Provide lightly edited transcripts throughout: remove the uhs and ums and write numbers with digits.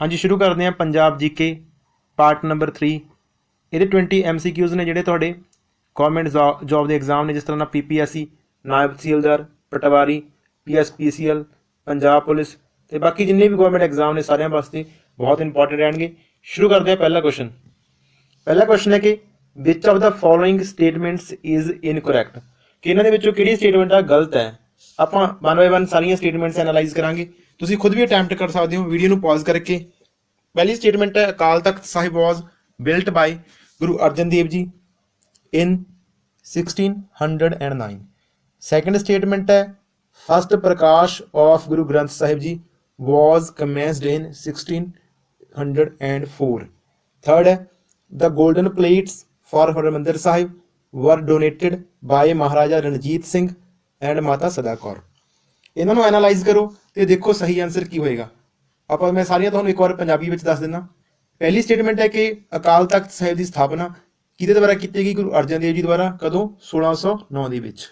हाँ जी, शुरू करते हैं पंजाब जीके पार्ट नंबर 3। ये 20 MCQs ने ਜਿਹੜੇ ਤੁਹਾਡੇ ਗੌਰਮੈਂਟ ਜੌਬ ਦੇ ਐਗਜ਼ਾਮ ਨੇ, ਜਿਸ ਤਰ੍ਹਾਂ ਨਾਲ PPSC, ਨਾਇਬ ਤਹਿਸੀਲਦਾਰ, ਪਟਵਾਰੀ, PSPCL, ਪੰਜਾਬ ਪੁਲਿਸ ਤੇ ਬਾਕੀ ਜਿੰਨੇ ਵੀ ਗੌਰਮੈਂਟ ਐਗਜ਼ਾਮ ਨੇ ਸਾਰਿਆਂ ਵਾਸਤੇ ਬਹੁਤ ਇੰਪੋਰਟੈਂਟ ਰਹਿਣਗੇ। ਸ਼ੁਰੂ ਕਰਦੇ ਹਾਂ। ਪਹਿਲਾ ਕੁਐਸਚਨ ਹੈ ਕਿ ਵਿਚ of the following statements is incorrect, ਕਿ ਇਹਨਾਂ ਦੇ ਵਿੱਚੋਂ ਕਿਹੜੀ ਸਟੇਟਮੈਂਟ ਆ ਗਲਤ ਹੈ। ਆਪਾਂ 1 ਬਾਏ 1 ਸਾਰੀਆਂ ਸਟੇਟਮੈਂਟਸ ਐਨਾਲਾਈਜ਼ ਕਰਾਂਗੇ। ਤੁਸੀਂ ਖੁਦ ਵੀ ਅਟੈਂਪਟ ਕਰ ਸਕਦੇ ਹੋ ਵੀਡੀਓ ਨੂੰ ਪੌਜ਼ ਕਰਕੇ। ਪਹਿਲੀ ਸਟੇਟਮੈਂਟ ਹੈ ਅਕਾਲ ਤਖਤ ਸਾਹਿਬ ਵਾਜ਼ built by Guru Arjan Dev ji in 1609। Second statement है first Prakash of Guru Granth Sahib ji was commenced in 1604। Third है the golden plates for Harmandir Sahib were donated by Maharaja Ranjit Singh and माता सदा कौर। ਇਹਨਾਂ ਨੂੰ ਐਨਾਲਾਈਜ਼ ਕਰੋ ਤੇ ਦੇਖੋ ਸਹੀ ਆਨਸਰ ਕੀ ਹੋਏਗਾ। ਆਪਾਂ ਮੈਂ ਸਾਰੀਆਂ ਤੁਹਾਨੂੰ ਇੱਕ ਵਾਰ ਪੰਜਾਬੀ ਵਿੱਚ ਦੱਸ ਦਿੰਦਾ। ਪਹਿਲੀ ਸਟੇਟਮੈਂਟ ਹੈ ਕਿ ਅਕਾਲ ਤਖਤ ਸਾਹਿਬ ਦੀ ਸਥਾਪਨਾ ਕਿਹਦੇ ਦੁਆਰਾ ਕੀਤੀ ਗਈ? ਗੁਰੂ ਅਰਜਨ ਦੇਵ ਜੀ ਦੁਆਰਾ। ਕਦੋਂ? 1609 ਦੇ ਵਿੱਚ।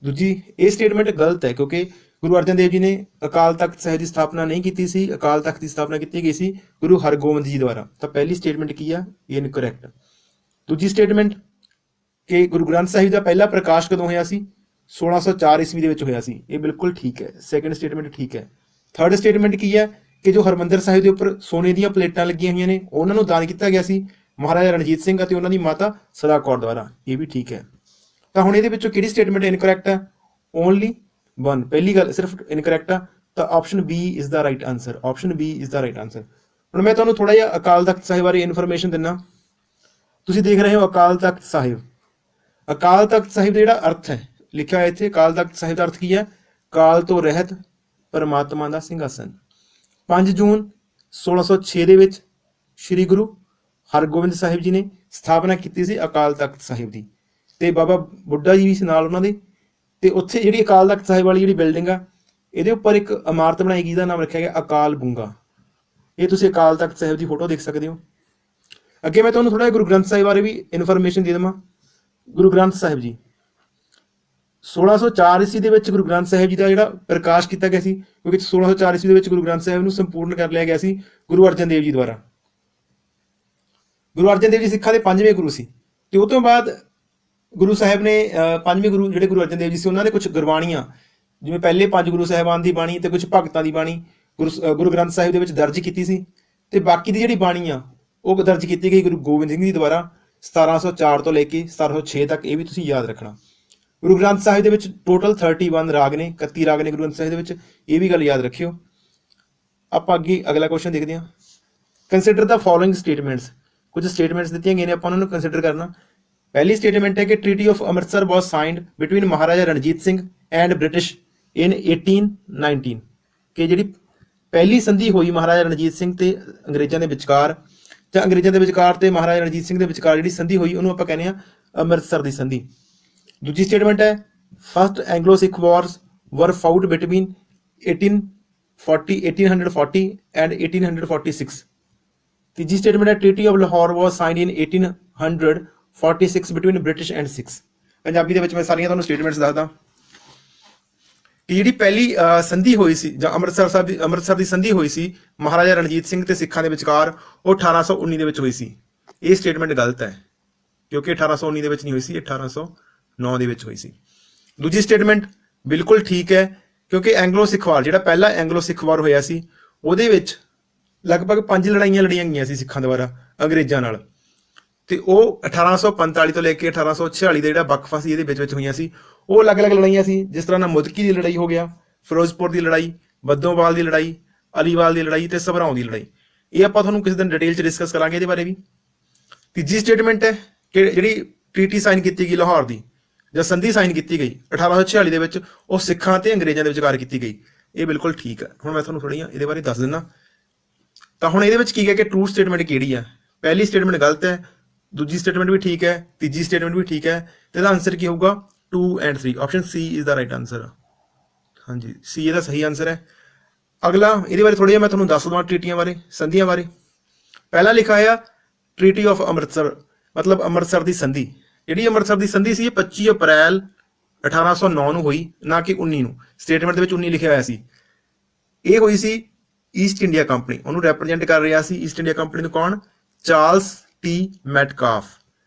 ਦੂਜੀ, ਇਹ ਸਟੇਟਮੈਂਟ ਗਲਤ ਹੈ ਕਿਉਂਕਿ ਗੁਰੂ ਅਰਜਨ ਦੇਵ ਜੀ ਨੇ ਅਕਾਲ ਤਖਤ ਸਾਹਿਬ ਦੀ ਸਥਾਪਨਾ ਨਹੀਂ ਕੀਤੀ ਸੀ। ਅਕਾਲ ਤਖਤ ਦੀ ਸਥਾਪਨਾ ਕੀਤੀ ਗਈ ਸੀ ਗੁਰੂ ਹਰਗੋਬਿੰਦ ਜੀ ਦੁਆਰਾ। ਤਾਂ ਪਹਿਲੀ ਸਟੇਟਮੈਂਟ ਕੀ ਆ? ਇਹ ਇਨਕਰੈਕਟ। ਦੂਜੀ ਸਟੇਟਮੈਂਟ ਕਿ ਗੁਰੂ ਗ੍ਰੰਥ ਸਾਹਿਬ ਦਾ ਪਹਿਲਾ ਪ੍ਰਕਾਸ਼ ਕਦੋਂ ਹੋਇਆ ਸੀ? 1604 ਈਸਵੀ ਦੇ ਵਿੱਚ ਹੋਇਆ ਸੀ। ਇਹ ਬਿਲਕੁਲ ਠੀਕ ਹੈ। ਸੈਕੰਡ ਸਟੇਟਮੈਂਟ ਠੀਕ ਹੈ। ਥਰਡ ਸਟੇਟਮੈਂਟ ਕੀ ਹੈ ਕਿ ਜੋ ਹਰਮੰਦਰ ਸਾਹਿਬ ਦੇ ਉੱਪਰ ਸੋਨੇ ਦੀਆਂ ਪਲੇਟਾਂ ਲੱਗੀਆਂ ਹੋਈਆਂ ਨੇ ਉਹਨਾਂ ਨੂੰ ਦਾਨ ਕੀਤਾ ਗਿਆ ਸੀ ਮਹਾਰਾਜਾ ਰਣਜੀਤ ਸਿੰਘ ਅਤੇ ਉਹਨਾਂ ਦੀ ਮਾਤਾ ਸਦਾ ਕੌਰ ਦੁਆਰਾ। ਇਹ ਵੀ ਠੀਕ ਹੈ। ਤਾਂ ਹੁਣ ਇਹਦੇ ਵਿੱਚੋਂ ਕਿਹੜੀ ਸਟੇਟਮੈਂਟ ਇਨਕਰੈਕਟ ਹੈ? ਓਨਲੀ 1, ਪਹਿਲੀ ਗੱਲ ਸਿਰਫ ਇਨਕਰੈਕਟ ਆ। ਤਾਂ option B is the right answer. Option B is the right answer. ਹੁਣ ਮੈਂ ਤੁਹਾਨੂੰ ਥੋੜਾ ਜਿਹਾ ਅਕਾਲ ਤਖਤ ਸਾਹਿਬ ਬਾਰੇ ਇਨਫੋਰਮੇਸ਼ਨ ਦਿੰਦਾ। ਤੁਸੀਂ ਦੇਖ ਰਹੇ ਹੋ ਅਕਾਲ ਤਖਤ ਸਾਹਿਬ। ਅਕਾਲ ਤਖਤ ਸਾਹਿਬ ਦਾ ਜਿਹੜਾ ਅਰਥ ਹੈ ਲਿਖਿਆ ਹੋਇਆ ਇੱਥੇ, ਅਕਾਲ ਤਖਤ ਸਾਹਿਬ ਦਾ ਅਰਥ ਕੀ ਹੈ? ਕਾਲ ਤੋਂ ਰਹਿਤ ਪਰਮਾਤਮਾ ਦਾ ਸਿੰਘਾਸਨ। 5 ਜੂਨ 1606 ਦੇ ਵਿੱਚ ਸ਼੍ਰੀ ਗੁਰੂ ਹਰਗੋਬਿੰਦ ਸਾਹਿਬ ਜੀ ਨੇ ਸਥਾਪਨਾ ਕੀਤੀ ਸੀ ਅਕਾਲ ਤਖਤ ਸਾਹਿਬ ਦੀ, ਤੇ ਬਾਬਾ ਬੁੱਢਾ ਜੀ ਵੀ ਸੀ ਨਾਲ ਉਹਨਾਂ ਦੇ। ਤੇ ਉੱਥੇ ਜਿਹੜੀ ਅਕਾਲ ਤਖਤ ਸਾਹਿਬ ਵਾਲੀ ਜਿਹੜੀ ਬਿਲਡਿੰਗ ਆ, ਇਹਦੇ ਉੱਪਰ ਇੱਕ ਇਮਾਰਤ ਬਣਾਈ ਗਈ, ਜਿਹਦਾ ਨਾਮ ਰੱਖਿਆ ਗਿਆ ਅਕਾਲ ਬੂੰਗਾ। ਇਹ ਤੁਸੀਂ ਅਕਾਲ ਤਖਤ ਸਾਹਿਬ ਦੀ ਫੋਟੋ ਦੇਖ ਸਕਦੇ ਹੋ। ਅੱਗੇ ਮੈਂ ਤੁਹਾਨੂੰ ਥੋੜਾ ਜਿਹਾ ਗੁਰੂ ਗ੍ਰੰਥ ਸਾਹਿਬ ਬਾਰੇ ਵੀ ਇਨਫੋਰਮੇਸ਼ਨ ਦੇ ਦੇਵਾਂ। ਗੁਰੂ ਗ੍ਰੰਥ ਸਾਹਿਬ ਜੀ 1604 ਈਸਵੀ ਦੇ ਵਿੱਚ ਗੁਰੂ ਗ੍ਰੰਥ ਸਾਹਿਬ ਜੀ ਦਾ ਜਿਹੜਾ ਪ੍ਰਕਾਸ਼ ਕੀਤਾ ਗਿਆ ਸੀ, ਕਿਉਂਕਿ 1604 ਈਸਵੀ ਦੇ ਵਿੱਚ ਗੁਰੂ ਗ੍ਰੰਥ ਸਾਹਿਬ ਨੂੰ ਸੰਪੂਰਨ ਕਰ ਲਿਆ ਗਿਆ ਸੀ ਗੁਰੂ ਅਰਜਨ ਦੇਵ ਜੀ ਦੁਆਰਾ। ਗੁਰੂ ਅਰਜਨ ਦੇਵ ਜੀ ਸਿੱਖਾਂ ਦੇ 5ਵੇਂ ਗੁਰੂ ਸੀ। ਤੇ ਉਹ ਤੋਂ ਬਾਅਦ ਗੁਰੂ ਸਾਹਿਬ ਨੇ 5ਵੇਂ ਗੁਰੂ ਜਿਹੜੇ ਗੁਰੂ ਅਰਜਨ ਦੇਵ ਜੀ ਸੀ, ਉਹਨਾਂ ਨੇ ਕੁਝ ਗੁਰਬਾਣੀਆਂ, ਜਿਵੇਂ ਪਹਿਲੇ 5 ਗੁਰੂ ਸਾਹਿਬਾਨ ਦੀ ਬਾਣੀ ਤੇ ਕੁਝ ਭਗਤਾਂ ਦੀ ਬਾਣੀ ਗੁਰੂ ਗ੍ਰੰਥ ਸਾਹਿਬ ਦੇ ਵਿੱਚ ਦਰਜ ਕੀਤੀ ਸੀ। ਤੇ ਬਾਕੀ ਦੀ ਜਿਹੜੀ ਬਾਣੀ ਆ ਉਹ ਦਰਜ ਕੀਤੀ ਗਈ ਗੁਰੂ ਗੋਬਿੰਦ ਸਿੰਘ ਜੀ ਦੁਆਰਾ 1704 ਤੋਂ ਲੈ ਕੇ 1706 ਤੱਕ। ਇਹ ਵੀ ਤੁਸੀਂ ਯਾਦ ਰੱਖਣਾ। ਗੁਰੂ ਗ੍ਰੰਥ ਸਾਹਿਬ ਦੇ ਵਿੱਚ ਟੋਟਲ 31 ਰਾਗ ਨੇ, 31 ਰਾਗ ਨੇ ਗੁਰੂ ਗ੍ਰੰਥ ਸਾਹਿਬ ਦੇ ਵਿੱਚ। ਇਹ ਵੀ ਗੱਲ ਯਾਦ ਰੱਖਿਓ। ਆਪਾਂ ਅੱਗੇ ਅਗਲਾ ਕੁਐਸਚਨ ਦੇਖਦੇ ਹਾਂ। Consider the following statements. ਕੁਝ ਸਟੇਟਮੈਂਟਸ ਦਿੱਤੀਆਂ ਗਈਆਂ ਨੇ, ਆਪਾਂ ਉਹਨਾਂ ਨੂੰ ਕੰਸੀਡਰ ਕਰਨਾ। ਪਹਿਲੀ ਸਟੇਟਮੈਂਟ ਹੈ ਕਿ treaty of Amritsar was signed between Maharaja Ranjit Singh and British in 1819, ਕਿ ਜਿਹੜੀ ਪਹਿਲੀ ਸੰਧੀ ਹੋਈ ਮਹਾਰਾਜਾ ਰਣਜੀਤ ਸਿੰਘ ਤੇ ਅੰਗਰੇਜ਼ਾਂ ਦੇ ਵਿਚਕਾਰ, ਜਾਂ ਅੰਗਰੇਜ਼ਾਂ ਦੇ ਵਿਚਕਾਰ ਤੇ ਮਹਾਰਾਜਾ ਰਣਜੀਤ ਸਿੰਘ ਦੇ ਵਿਚਕਾਰ ਜਿਹੜੀ ਸੰਧੀ ਹੋਈ ਉਹਨੂੰ ਆਪਾਂ ਕਹਿੰਦੇ ਆ ਅੰਮ੍ਰਿਤਸਰ ਦੀ ਸੰਧੀ। ਦੂਜੀ ਸਟੇਟਮੈਂਟ ਹੈ ਫਸਟ ਐਂਗਲੋ ਸਿੱਖ ਵਾਰਸ ਵਰ ਫਾਊਟ ਬਿਟਵੀਨ 1840 ਐਂਡ 1846। ਤੀਜੀ ਸਟੇਟਮੈਂਟ ਹੈ treaty of Lahore was signed in 1846 between British and Sikhs. Punjabi ਦੇ ਵਿੱਚ ਮੈਂ ਸਾਰੀਆਂ ਤੁਹਾਨੂੰ ਸਟੇਟਮੈਂਟਸ ਦੱਸਦਾ ਕਿ ਜਿਹੜੀ ਪਹਿਲੀ ਸੰਧੀ ਹੋਈ ਸੀ ਜਾਂ ਅੰਮ੍ਰਿਤਸਰ ਦੀ ਸੰਧੀ ਹੋਈ ਸੀ ਮਹਾਰਾਜਾ ਰਣਜੀਤ ਸਿੰਘ ਤੇ ਸਿੱਖਾਂ ਦੇ ਵਿਚਕਾਰ, ਉਹ 1819 ਦੇ ਵਿੱਚ ਹੋਈ ਸੀ। ਇਹ ਸਟੇਟਮੈਂਟ ਗਲਤ ਹੈ ਕਿਉਂਕਿ 1819 ਦੇ ਵਿੱਚ ਨਹੀਂ ਹੋਈ ਸੀ, 1809 ਦੇ ਵਿੱਚ ਹੋਈ ਸੀ। ਦੂਜੀ ਸਟੇਟਮੈਂਟ ਬਿਲਕੁਲ ਠੀਕ ਹੈ ਕਿਉਂਕਿ ਐਂਗਲੋ ਸਿੱਖ ਵਾਰ, ਜਿਹੜਾ ਪਹਿਲਾ ਐਂਗਲੋ ਸਿੱਖ ਵਾਰ ਹੋਇਆ ਸੀ, ਉਹਦੇ ਵਿੱਚ ਲਗਭਗ 5 ਲੜਾਈਆਂ ਲੜੀਆਂ ਗਈਆਂ ਸੀ ਸਿੱਖਾਂ ਦੁਆਰਾ ਅੰਗਰੇਜ਼ਾਂ ਨਾਲ। ਤੇ ਉਹ 1845 ਤੋਂ ਲੈ ਕੇ 1846 ਦਾ ਜਿਹੜਾ ਵਕਫਾ ਸੀ ਇਹਦੇ ਵਿੱਚ ਹੋਈਆਂ ਸੀ। ਉਹ ਅਲੱਗ-ਅਲੱਗ ਲੜਾਈਆਂ ਸੀ, ਜਿਸ ਤਰ੍ਹਾਂ ਨਾਲ ਮੁਦਕੀ ਦੀ ਲੜਾਈ ਹੋ ਗਿਆ, ਫਿਰੋਜ਼ਪੁਰ ਦੀ ਲੜਾਈ, ਬੱਦੋਵਾਲ ਦੀ ਲੜਾਈ, ਅਲੀਵਾਲ ਦੀ ਲੜਾਈ ਤੇ ਸਭਰਾਉਂ ਦੀ ਲੜਾਈ। ਇਹ ਆਪਾਂ ਤੁਹਾਨੂੰ ਕਿਸੇ ਦਿਨ ਡਿਟੇਲ 'ਚ ਡਿਸਕਸ ਕਰਾਂਗੇ ਇਹਦੇ ਬਾਰੇ ਵੀ। ਤੀਜੀ ਸਟੇਟਮੈਂਟ ਹੈ ਕਿ ਜਿਹੜੀ ਟ੍ਰੀਟੀ ਸਾਈਨ ਕੀਤੀ ਗਈ ਲਾਹੌਰ ਦੀ, ਜਾਂ ਸੰਧੀ ਸਾਈਨ ਕੀਤੀ ਗਈ 1846 ਦੇ ਵਿੱਚ, ਉਹ ਸਿੱਖਾਂ ਤੇ ਅੰਗਰੇਜ਼ਾਂ ਦੇ ਵਿਚਕਾਰ ਕੀਤੀ ਗਈ। ਇਹ ਬਿਲਕੁਲ ਠੀਕ ਹੈ। ਹੁਣ ਮੈਂ ਤੁਹਾਨੂੰ ਥੋੜ੍ਹੀਆਂ ਇਹਦੇ ਬਾਰੇ ਦੱਸ ਦਿੰਦਾ। ਤਾਂ ਹੁਣ ਇਹਦੇ ਵਿੱਚ ਕੀ ਹੈ ਕਿ ਟਰੂ ਸਟੇਟਮੈਂਟ ਕਿਹੜੀ ਹੈ? ਪਹਿਲੀ ਸਟੇਟਮੈਂਟ ਗਲਤ ਹੈ, ਦੂਜੀ ਸਟੇਟਮੈਂਟ ਵੀ ਠੀਕ ਹੈ, ਤੀਜੀ ਸਟੇਟਮੈਂਟ ਵੀ ਠੀਕ ਹੈ। ਤੇ ਇਹਦਾ ਆਨਸਰ ਕੀ ਹੋਊਗਾ? 2 and 3। Option C is the right answer. ਹਾਂਜੀ, ਸੀ ਇਹਦਾ ਸਹੀ ਆਨਸਰ ਹੈ। ਅਗਲਾ ਇਹਦੇ ਬਾਰੇ ਥੋੜ੍ਹਾ ਜਿਹਾ ਮੈਂ ਤੁਹਾਨੂੰ ਦੱਸ ਦਵਾਂ ਟ੍ਰੀਟੀਆਂ ਬਾਰੇ, ਸੰਧੀਆਂ ਬਾਰੇ। ਪਹਿਲਾਂ ਲਿਖਿਆ ਹੋਇਆ ਟ੍ਰੀਟੀ ਆਫ ਅੰਮ੍ਰਿਤਸਰ, ਮਤਲਬ ਅੰਮ੍ਰਿਤਸਰ ਦੀ ਸੰਧੀ। ਜਿਹੜੀ ਅੰਮ੍ਰਿਤਸਰ ਦੀ ਸੰਧੀ ਸੀ ਇਹ 25 ਅਪ੍ਰੈਲ 1809 ਨੂੰ ਹੋਈ, ਨਾ ਕਿ 19 ਨੂੰ। ਸਟੇਟਮੈਂਟ ਦੇ ਵਿੱਚ 19 ਲਿਖਿਆ ਹੋਇਆ ਸੀ। ਇਹ ਹੋਈ ਸੀ ਈਸਟ ਇੰਡੀਆ ਕੰਪਨੀ, ਉਹਨੂੰ ਰੈਪਰੈਜ਼ੈਂਟ ਕਰ ਰਿਹਾ ਸੀ ਈਸਟ ਇੰਡੀਆ ਕੰਪਨੀ ਨੂੰ ਕੌਣ? Charles T Metcalfe.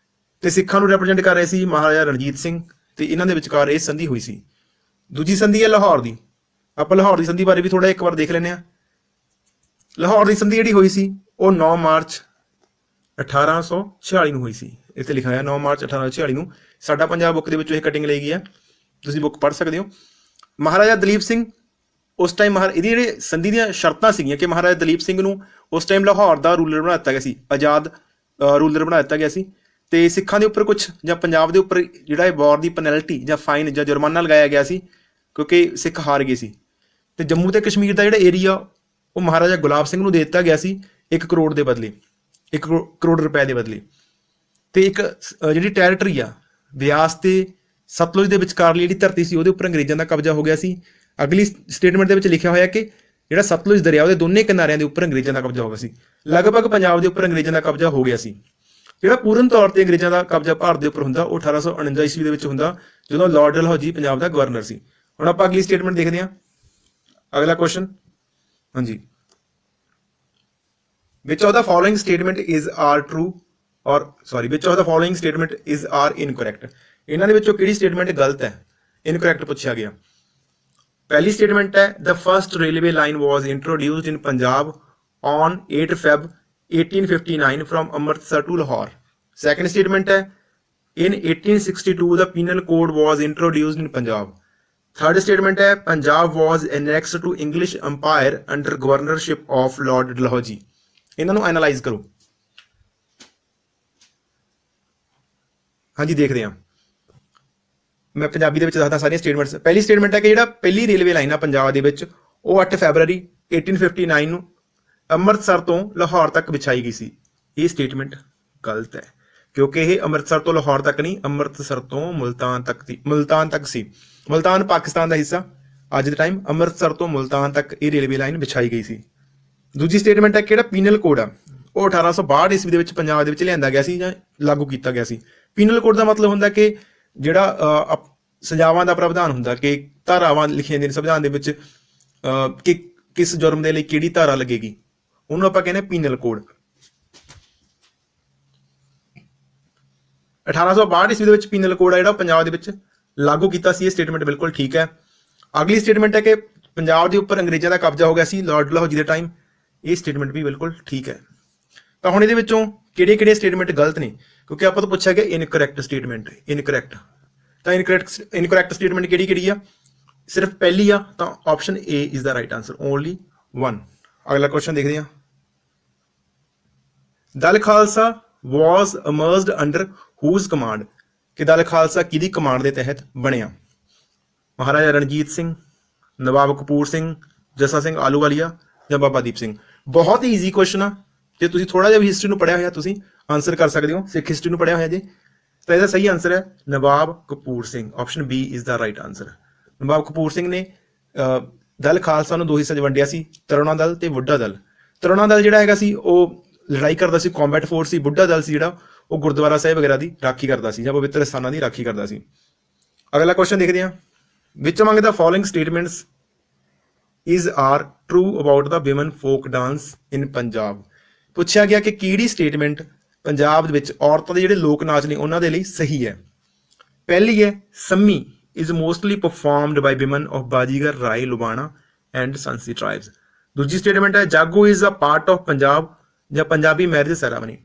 ਤੇ ਸਿੱਖਾਂ ਨੂੰ ਰੈਪਰੈਜ਼ੈਂਟ ਕਰ ਰਹੇ ਸੀ ਮਹਾਰਾਜਾ ਰਣਜੀਤ ਸਿੰਘ, ਤੇ ਇਹਨਾਂ ਦੇ ਵਿਚਕਾਰ ਇਹ ਸੰਧੀ ਹੋਈ ਸੀ। ਦੂਜੀ ਸੰਧੀ ਹੈ ਲਾਹੌਰ ਦੀ। ਆਪਾਂ ਲਾਹੌਰ ਦੀ ਸੰਧੀ ਬਾਰੇ ਵੀ ਥੋੜਾ ਇੱਕ ਵਾਰ ਦੇਖ ਲੈਂਦੇ ਹਾਂ। ਲਾਹੌਰ ਦੀ ਸੰਧੀ ਜਿਹੜੀ ਹੋਈ ਸੀ ਉਹ 9 ਮਾਰਚ 1846 ਨੂੰ ਹੋਈ ਸੀ। ਇੱਥੇ ਲਿਖਿਆ ਹੋਇਆ 9 ਮਾਰਚ 1846 ਨੂੰ। ਸਾਡਾ ਪੰਜਾਬ ਬੁੱਕ ਦੇ ਵਿੱਚੋਂ ਇਹ ਕਟਿੰਗ ਲਈ ਗਈ ਹੈ, ਤੁਸੀਂ ਬੁੱਕ ਪੜ੍ਹ ਸਕਦੇ ਹੋ। ਮਹਾਰਾਜਾ ਦਲੀਪ ਸਿੰਘ ਉਸ ਟਾਈਮ ਇਹਦੀ ਜਿਹੜੇ ਸੰਧੀ ਦੀਆਂ ਸ਼ਰਤਾਂ ਸੀਗੀਆਂ ਕਿ ਮਹਾਰਾਜਾ ਦਲੀਪ ਸਿੰਘ ਨੂੰ ਉਸ ਟਾਈਮ ਲਾਹੌਰ ਦਾ ਰੂਲਰ ਬਣਾ ਦਿੱਤਾ ਗਿਆ ਸੀ, ਆਜ਼ਾਦ ਰੂਲਰ ਬਣਾ ਦਿੱਤਾ ਗਿਆ ਸੀ। ਤੇ ਸਿੱਖਾਂ ਦੇ ਉੱਪਰ ਕੁਛ ਜਾਂ ਪੰਜਾਬ ਦੇ ਉੱਪਰ ਜਿਹੜਾ ਇਹ ਵਾਰ ਦੀ ਪੈਨਲਟੀ ਜਾਂ ਫਾਈਨ ਜਾਂ ਜੁਰਮਾਨਾ ਲਗਾਇਆ ਗਿਆ ਸੀ ਕਿਉਂਕਿ ਸਿੱਖ ਹਾਰ ਗਏ ਸੀ। ਤੇ ਜੰਮੂ ਤੇ ਕਸ਼ਮੀਰ ਦਾ ਜਿਹੜਾ ਏਰੀਆ ਉਹ ਮਹਾਰਾਜਾ ਗੁਲਾਬ ਸਿੰਘ ਨੂੰ ਦੇ ਦਿੱਤਾ ਗਿਆ ਸੀ 1 ਕਰੋੜ ਦੇ ਬਦਲੇ, 1 ਕਰੋੜ ਰੁਪਏ ਦੇ ਬਦਲੇ। ਤੇ ਇੱਕ ਜਿਹੜੀ ਟੈਰੀਟਰੀ ਆ ਬਿਆਸ ਤੇ ਸਤਲੁਜ ਦੇ ਵਿਚਕਾਰਲੀ ਜਿਹੜੀ ਧਰਤੀ ਸੀ ਉਹਦੇ ਉੱਪਰ ਅੰਗਰੇਜ਼ਾਂ ਦਾ ਕਬਜ਼ਾ ਹੋ ਗਿਆ ਸੀ। ਅਗਲੀ ਸਟੇਟਮੈਂਟ ਦੇ ਵਿੱਚ ਲਿਖਿਆ ਹੋਇਆ ਕਿ ਜਿਹੜਾ ਸਤਲੁਜ ਦਰਿਆ ਉਹਦੇ ਦੋਨੇ ਕਿਨਾਰਿਆਂ ਦੇ ਉੱਪਰ ਅੰਗਰੇਜ਼ਾਂ ਦਾ ਕਬਜ਼ਾ ਹੋ ਗਿਆ ਸੀ। ਲਗਭਗ ਪੰਜਾਬ ਦੇ ਉੱਪਰ ਅੰਗਰੇਜ਼ਾਂ ਦਾ ਕਬਜ਼ਾ ਹੋ ਗਿਆ ਸੀ। ਜਿਹੜਾ ਪੂਰਨ ਤੌਰ ਤੇ ਅੰਗਰੇਜ਼ਾਂ ਦਾ ਕਬਜ਼ਾ ਭਾਰਤ ਦੇ ਉੱਪਰ ਹੁੰਦਾ ਉਹ 1849 ਈਸਵੀ ਦੇ ਵਿੱਚ ਹੁੰਦਾ, ਜਦੋਂ ਲਾਰਡ ਡਲਹੌਜੀ ਪੰਜਾਬ ਦਾ ਗਵਰਨਰ ਸੀ। ਹੁਣ ਆਪਾਂ ਅਗਲੀ ਸਟੇਟਮੈਂਟ ਦੇਖਦੇ ਹਾਂ। ਅਗਲਾ ਕੁਐਸਚਨ, ਹਾਂਜੀ, which of the following statement is are true or sorry which of the following statement is are incorrect? ਇਹਨਾਂ ਦੇ ਵਿੱਚੋਂ ਕਿਹੜੀ ਸਟੇਟਮੈਂਟ ਗਲਤ ਹੈ, ਇਨਕਰੈਕਟ ਪੁੱਛਿਆ ਗਿਆ। ਪਹਿਲੀ ਸਟੇਟਮੈਂਟ ਹੈ the first railway line was introduced in Punjab on 8 Feb 1859 from Amritsar to Lahore. Second statement है in 1862 the penal code was introduced in Punjab. Third statement है Punjab was annexed to English Empire under governorship of Lord Dalhousie. ਇਹਨਾਂ ਨੂੰ analyse ਕਰੋ। ਹਾਂਜੀ ਦੇਖਦੇ ਹਾਂ, ਮੈਂ ਪੰਜਾਬੀ ਦੇ ਵਿੱਚ ਦੱਸਦਾ ਸਾਰੀਆਂ ਸਟੇਟਮੈਂਟਸ। ਪਹਿਲੀ ਸਟੇਟਮੈਂਟ ਹੈ ਕਿ ਜਿਹੜਾ ਪਹਿਲੀ ਰੇਲਵੇ ਲਾਈਨ ਆ ਪੰਜਾਬ ਦੇ ਵਿੱਚ ਉਹ 8 ਫੈਬਰਵਰੀ 1859 ਨੂੰ ਅੰਮ੍ਰਿਤਸਰ ਤੋਂ ਲਾਹੌਰ ਤੱਕ ਵਿਛਾਈ ਗਈ ਸੀ। ਇਹ ਸਟੇਟਮੈਂਟ ਗਲਤ ਹੈ ਕਿਉਂਕਿ ਇਹ ਅੰਮ੍ਰਿਤਸਰ ਤੋਂ ਲਾਹੌਰ ਤੱਕ ਨਹੀਂ, ਅੰਮ੍ਰਿਤਸਰ ਤੋਂ ਮੁਲਤਾਨ ਤੱਕ ਸੀ। ਮੁਲਤਾਨ ਪਾਕਿਸਤਾਨ ਦਾ ਹਿੱਸਾ ਅੱਜ ਦੇ ਟਾਈਮ। ਅੰਮ੍ਰਿਤਸਰ ਤੋਂ ਮੁਲਤਾਨ ਤੱਕ ਇਹ ਰੇਲਵੇ ਲਾਈਨ ਵਿਛਾਈ ਗਈ ਸੀ। ਦੂਜੀ ਸਟੇਟਮੈਂਟ ਹੈ ਕਿ ਜਿਹੜਾ ਪੀਨਲ ਕੋਡ ਆ ਉਹ 1862 ਈਸਵੀ ਦੇ ਵਿੱਚ ਪੰਜਾਬ ਦੇ ਵਿੱਚ ਲਿਆਂਦਾ ਗਿਆ ਸੀ ਜਾਂ ਲਾਗੂ ਕੀਤਾ ਗਿਆ ਸੀ। ਪੀਨਲ ਕੋਡ ਦਾ ਮਤਲਬ ਹੁੰਦਾ ਕਿ ਜਿਹੜਾ ਸਜ਼ਾਵਾਂ ਦਾ ਪ੍ਰਾਵਧਾਨ ਹੁੰਦਾ ਕਿ ਧਾਰਾਵਾਂ ਲਿਖੀਆਂ ਜਾਂਦੀਆਂ ਨੇ ਸੰਵਿਧਾਨ ਦੇ ਵਿੱਚ ਕਿ ਕਿਸ ਜੁਰਮ ਦੇ ਲਈ ਕਿਹੜੀ ਧਾਰਾ ਲੱਗੇਗੀ, ਉਹਨੂੰ ਆਪਾਂ ਕਹਿੰਦੇ ਪੀਨਲ ਕੋਡ। 1862 ਈਸਵੀ ਦੇ ਵਿੱਚ ਪੀਨਲ ਕੋਡ ਆ ਜਿਹੜਾ ਪੰਜਾਬ ਦੇ ਵਿੱਚ ਲਾਗੂ ਕੀਤਾ ਸੀ। ਇਹ ਸਟੇਟਮੈਂਟ ਬਿਲਕੁਲ ਠੀਕ ਹੈ। ਅਗਲੀ ਸਟੇਟਮੈਂਟ ਹੈ ਕਿ ਪੰਜਾਬ ਦੇ ਉੱਪਰ ਅੰਗਰੇਜ਼ਾਂ ਦਾ ਕਬਜ਼ਾ ਹੋ ਗਿਆ ਸੀ ਲਾਰਡ ਡਲਹੌਜੀ ਦੇ ਟਾਈਮ। ਇਹ ਸਟੇਟਮੈਂਟ ਵੀ ਬਿਲਕੁਲ ਠੀਕ ਹੈ। ਤਾਂ ਹੁਣ ਇਹਦੇ ਵਿੱਚੋਂ ਕਿਹੜੇ ਸਟੇਟਮੈਂਟ ਗਲਤ ਨੇ ਕਿਉਂਕਿ ਆਪਾਂ ਤੋਂ ਪੁੱਛਿਆ ਗਿਆ ਇਨਕਰੈਕਟ ਸਟੇਟਮੈਂਟ, ਇਨਕਰੈਕਟ। ਤਾਂ ਇਨਕਰੈਕਟ ਸਟੇਟਮੈਂਟ ਕਿਹੜੀ ਆ? ਸਿਰਫ ਪਹਿਲੀ ਆ, ਤਾਂ option A is the right answer, only 1। ਅਗਲਾ ਕੁਐਸਚਨ ਦੇਖਦੇ ਹਾਂ। ਦਲ ਖਾਲਸਾ ਵਾਸ ਅਮਰਜਡ ਅੰਡਰ ਹੂਜ਼ ਕਮਾਂਡ? ਕਿ ਦਲ ਖਾਲਸਾ ਕਿਹਦੀ ਕਮਾਂਡ ਦੇ ਤਹਿਤ ਬਣਿਆ? ਮਹਾਰਾਜਾ ਰਣਜੀਤ ਸਿੰਘ, ਨਵਾਬ ਕਪੂਰ ਸਿੰਘ, ਜੱਸਾ ਸਿੰਘ ਆਹਲੂਵਾਲੀਆ ਜਾਂ ਬਾਬਾ ਦੀਪ ਸਿੰਘ? ਬਹੁਤ ਹੀ ਈਜ਼ੀ ਕੁਐਸਚਨ ਆ। ਜੇ ਤੁਸੀਂ ਥੋੜਾ ਜਿਹਾ ਵੀ ਹਿਸਟਰੀ ਨੂੰ ਪੜਿਆ ਹੋਇਆ ਤੁਸੀਂ ਆਨਸਰ ਕਰ ਸਕਦੇ ਹੋ। ਸਿੱਖ ਹਿਸਟਰੀ ਨੂੰ ਪੜਿਆ ਹੋਇਆ ਜੇ ਤਾਂ ਇਹਦਾ ਸਹੀ ਆਨਸਰ ਹੈ Nawab Kapur Singh. Option B is the right answer. Nawab Kapur Singh ਨੇ ਦਲ ਖਾਲਸਾ ਨੂੰ ਦੋ ਹਿੱਸਿਆਂ 'ਚ ਵੰਡਿਆ ਸੀ, ਤਰੁਣਾ ਦਲ ਤੇ ਬੁੱਢਾ ਦਲ। ਤਰੁਣਾ ਦਲ ਜਿਹੜਾ ਹੈਗਾ ਸੀ ਉਹ ਲੜਾਈ ਕਰਦਾ ਸੀ, ਕੰਬੈਟ ਫੋਰਸ ਸੀ। ਬੁੱਢਾ ਦਲ ਸੀ ਜਿਹੜਾ ਉਹ ਗੁਰਦੁਆਰਾ ਸਾਹਿਬ ਵਗੈਰਾ ਦੀ ਰਾਖੀ ਕਰਦਾ ਸੀ ਜਾਂ ਪਵਿੱਤਰ ਸਥਾਨਾਂ ਦੀ ਰਾਖੀ ਕਰਦਾ ਸੀ। ਅਗਲਾ ਕੁਐਸਚਨ ਦੇਖਦੇ ਹਾਂ। Which among the following statements is are true about the women folk dance in Punjab? ਪੁੱਛਿਆ ਗਿਆ ਕਿ ਕਿਹੜੀ ਸਟੇਟਮੈਂਟ ਪੰਜਾਬ ਦੇ ਵਿੱਚ ਔਰਤਾਂ ਦੇ ਜਿਹੜੇ ਲੋਕ ਨਾਚ ਨੇ ਉਹਨਾਂ ਦੇ ਲਈ ਸਹੀ ਹੈ। ਪਹਿਲੀ ਹੈ ਸੰਮੀ is mostly performed by women of Bajigar, Rai, Lubana and Sansi tribes. ਦੂਜੀ ਸਟੇਟਮੈਂਟ ਹੈ ਜਾਗੋ is a part of Punjab ਜਾਂ ਪੰਜਾਬੀ ਮੈਰਿਜ ਸੈਰਾਮਨੀ।